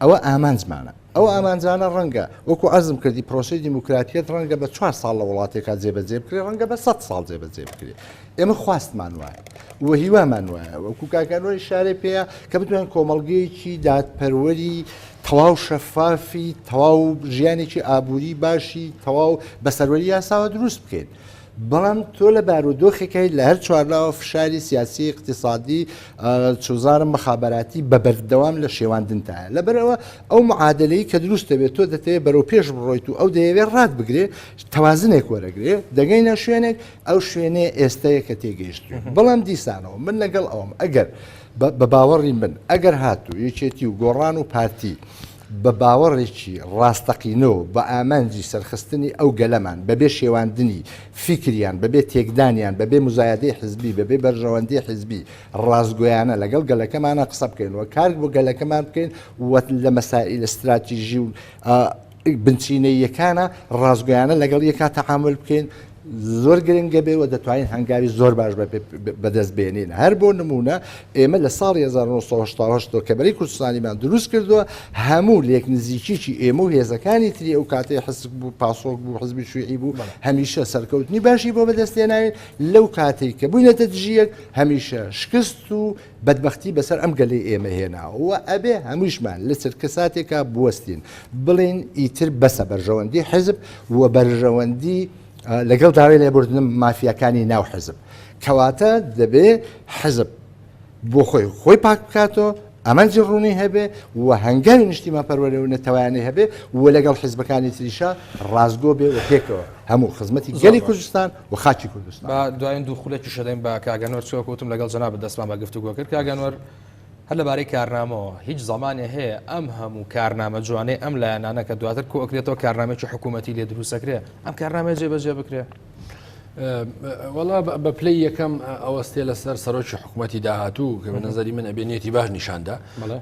ئەوە ئامانجمانە ئەو ئامانجانە ڕەنگە وەکو ئەزم کردی پرۆسی دیموکراتیت ڕەنگە بە 4 ساڵ لە وڵاتێکا جێبەجێ بکرێ ڕەنگە بە 100 ساڵ جێبەجێ بکرێ ئێمە خواستمان وایە وە هیوامان وایە وەکو کاکانۆی شارێ پێەیە کە بتوانین کۆمەڵگەیەکی دادپەروەری تەواو شەفافی تەواو ژیانێکی ئابووری باشی تەواو بەسەروەری یاساوە دروست بکەین بەڵام تۆ لە بارودۆخێکەکەی لە هەر چوارلاوە فشاری سیاسی اقتصادی چوزارم مخابراتی بە بەردەوام لە شێواندنتایە لەبەرەوە ئەو معادلەی کە دروستە بێت تۆ دەتەوێت بەرەو پێش بڕۆیت و ئەو دەیەوێت ڕات بگرێ تەوازنێک وەرەگرێ دەگەینە شوێنێک ئەو شوێنێ ئێستەیە کە تێگەیشتوێ بەڵام دیسانەوە من لەگەڵ ئەوم ئەگەر بە باوەڕی من ئەگەر هاتوو یەکێتی و گۆڕان و پارتی بە باوەڕێکی ڕاستەقینەوە بە ئامانجی سەرخستنی ئەو گەلەمان بەبێ شێواندنی فیکریان بەبێ تێکدانیان بەبێ مزایدەی حزبی بەبێ بەرژەوەندی حزبی ڕازگۆیانە لەگەڵ گەلەکەمانە قسە بکەینەوە کار بۆ گەلەکەمان بکەین وە لە مەسائل استراتیژی و بنچینەیەکانە ڕازگۆیانە لەگەڵ یەکا تەعامل بکەین زۆر گرنگە بێ و دەتوانین هەنگاوی زۆر باش بەدەست بێنین هەر بۆ نمونە ئێمە لە ساڵی 1970 کە بەری کوردستانیمان دروست کردووە هەموو لێک نزیکیی ئێمە و هێزەکانی تری ئەو کاتەی حزب بوو پاسۆک بوو حزبی شوعی بوو هەمیشە سەرکەوتنی باشی بۆ بەدەستێناوین لەو کاتێک کە بووینەتە دژیەک هەمیشە شکست و بەدبختی بەسەر ئەم گەلەی ئێمە هێناوە ئەبێ هەمووشمان لە کەساتێکا بوەستین بڵین ئیتر بەسە بەرژەوەندی حزب و بەرژەوەندی لەگەڵ داوای لێبوردنم مافیەکانی ناو حزب کەواتە دەبێ حزب بۆ خۆی پاک بکاتەوە ئەمەنجی ڕوونی هەبێ و هەنگاوی نیشتیمان پەروەرە و نەتەوانێ هەبێ و لەگەڵ حیزبەکانی تریشا ڕازگۆ بێ و پێکەوە هەموو خزمەتی گەلی کوردستان و خاچی کوردستان. با دوایین دوو خولێکی شەدەین بە کاگەنوەر چۆکەوتم لەگەڵ جەناب دەستمان بە گفتوگۆ کرد. کاگەنوەر هەر لەبارەی کارنامەوە هیچ زمانێ هەیە ئەم هەموو کارنامە جوانەی ئەم لایەنانە کە دواتر کۆکرێتەوە کارنامێکی حکوومەتی لێ دروستەکرێ ئەم کارنامە جێبەجێ بکرێ؟ وڵا بە پلەی یەکەم ئەوەستێ لەسەر سەرۆکی حکوومەتی داهاتوو کە بە نەزەری من ئەبێنێتی باش نیشاندا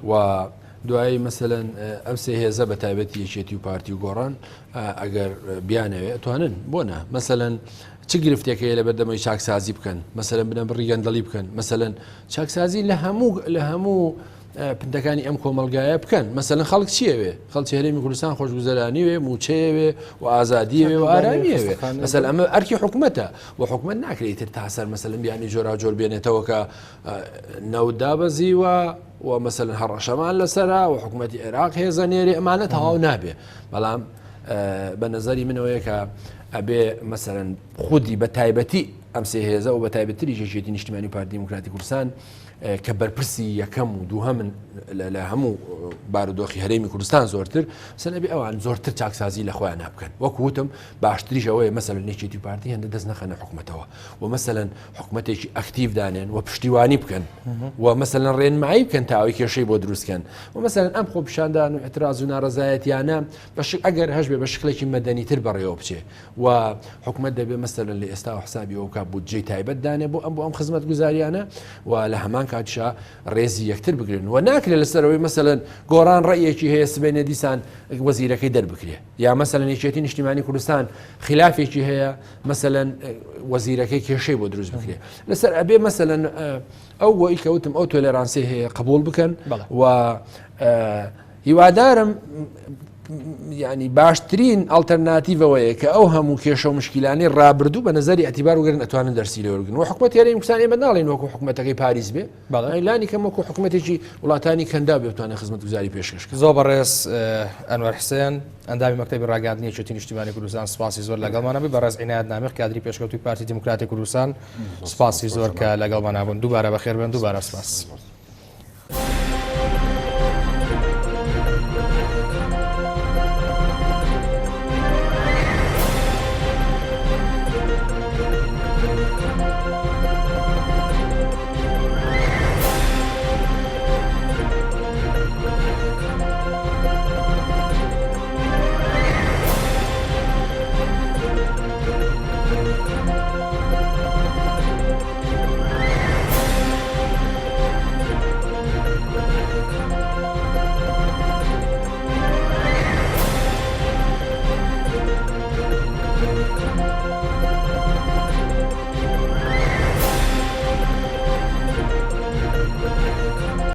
و دوایی مەسەلەن ئەم سێ هێزە بە تایبەتی یەکێتی و پارتی و گۆڕان ئەگەر بیانەوێ توانن بۆنە مەسەلەن چ گرفتێکەیە لە بەردەمەی چاکسازی بکەن مەسەلەن بنە بڕی گەندەڵی بکەن مەسەلەن چاکسازی لە هەموو پندەکانی ئەم کۆمەلگایە بکەن مەسەلەن خەڵک چیەوێ خەڵکی هەرێمی کوردستان خۆشگوزەرانیوێ موچەیەوێ و ئازادیەوێ و ئارامیەوێ مەسەل ئەمە ئەرکی حکوومەتە و حکوومەت ناکرێتتر تاسەر مەسەلەن بیانی جۆرا جۆر بێنێتەوە کە نەودابەزیوە و مەسەلەن هەڕەشەمان لەسەرا و حکوومەتی عێراق هێزە نێری ئەمانە تەواو نابێ بەڵام بە نەزەری منەوەیە کە ئەبێ مەسەلەن خودی بە تایبەتی ئەم سێ هێزە و بە تایبەتری یەکێتی نیشتیمانی پارتی دیموکراتی کوردستان کە بەرپرسی یەکەم و دووهەمن لە هەموو بارودۆخی هەرێمی کوردستان زۆرتر سەنەبی ئەوان زۆرتر چاکسازی لە خۆیان نابکەن وەکوتم باشتریش ئەوەیە مەسەلەن نێچێتی پارتی هەندە دەست نەخەنە حکوومەتەوە و مەسەلەن حکوومەتێکی ئەکتیو دانێن و پشتیوانی بکەن و مەسەلەن ڕێنمایی بکەن تاوی کێشەی بۆ دروستکەن و مەسەلەن ئەم خۆپیشاندان و اعتراض و ناڕەزایەتیانە ئەگەر هەش بێ بە شکلێکی مەدەنیتر بەڕێوە بچێ و حکوومەت دەبێ مەسەلەن لە ئێستا و حسابی ئەو کا بودجەی تایبەت دانێ بۆ ئەم خزمەت گوزاریانە و لە هەمان کاتشا ڕێزی یەکتر بگرن و ناکرێت لەسەرەوەی مەسەلەن گۆڕان ڕێیەکی هەیە سبێنە دیسان وەزیرەکەی دەربکرێ یا مەسەلەن یەکێتی نیشتیمانی کوردستان خلافێکی هەیە مەسەلەن وەزیرەکەی کێشەی بۆ دروست بکرێ لەسەر ئەبێ مەسەلەن ئەو بۆی کەوتم ئەو تۆلێرانسی هەیە قبول بکەن و هیوادارم ینی باشترین ئالتەرناتیڤەوەیە کە ئەو هەموو کێشە و مشکیلانی ڕابردوو بە نەزەری ئەتیبار وگرن ئەتوانن دەرسی لێوەرگن و حکوومەت هەرێمی کوردستان ئێمە ناڵێن وەکو حکوومەتەکەی پاریس بێ ئەیلانی کەم وەکو حکوومەتێکی وڵاتانی کەندا بێ بتوانێت خزمەتگوزاری پێشکەش بکات. زۆر بەڕێز ئەنوەر حسێن ئەندامی مەکتەبی ڕاگەاندنی یەکێتی نیشتیمانی کوردستان سپاسی زۆر لەگەڵمانە بێ بەڕێز عنایەت نامیق کادری پێشکەوتوی پارتی دیموکراتی کوردستان سپاسی زۆر کە لەگەڵمان نابوون دووبارە بەخێر بن دووبارە سپاس.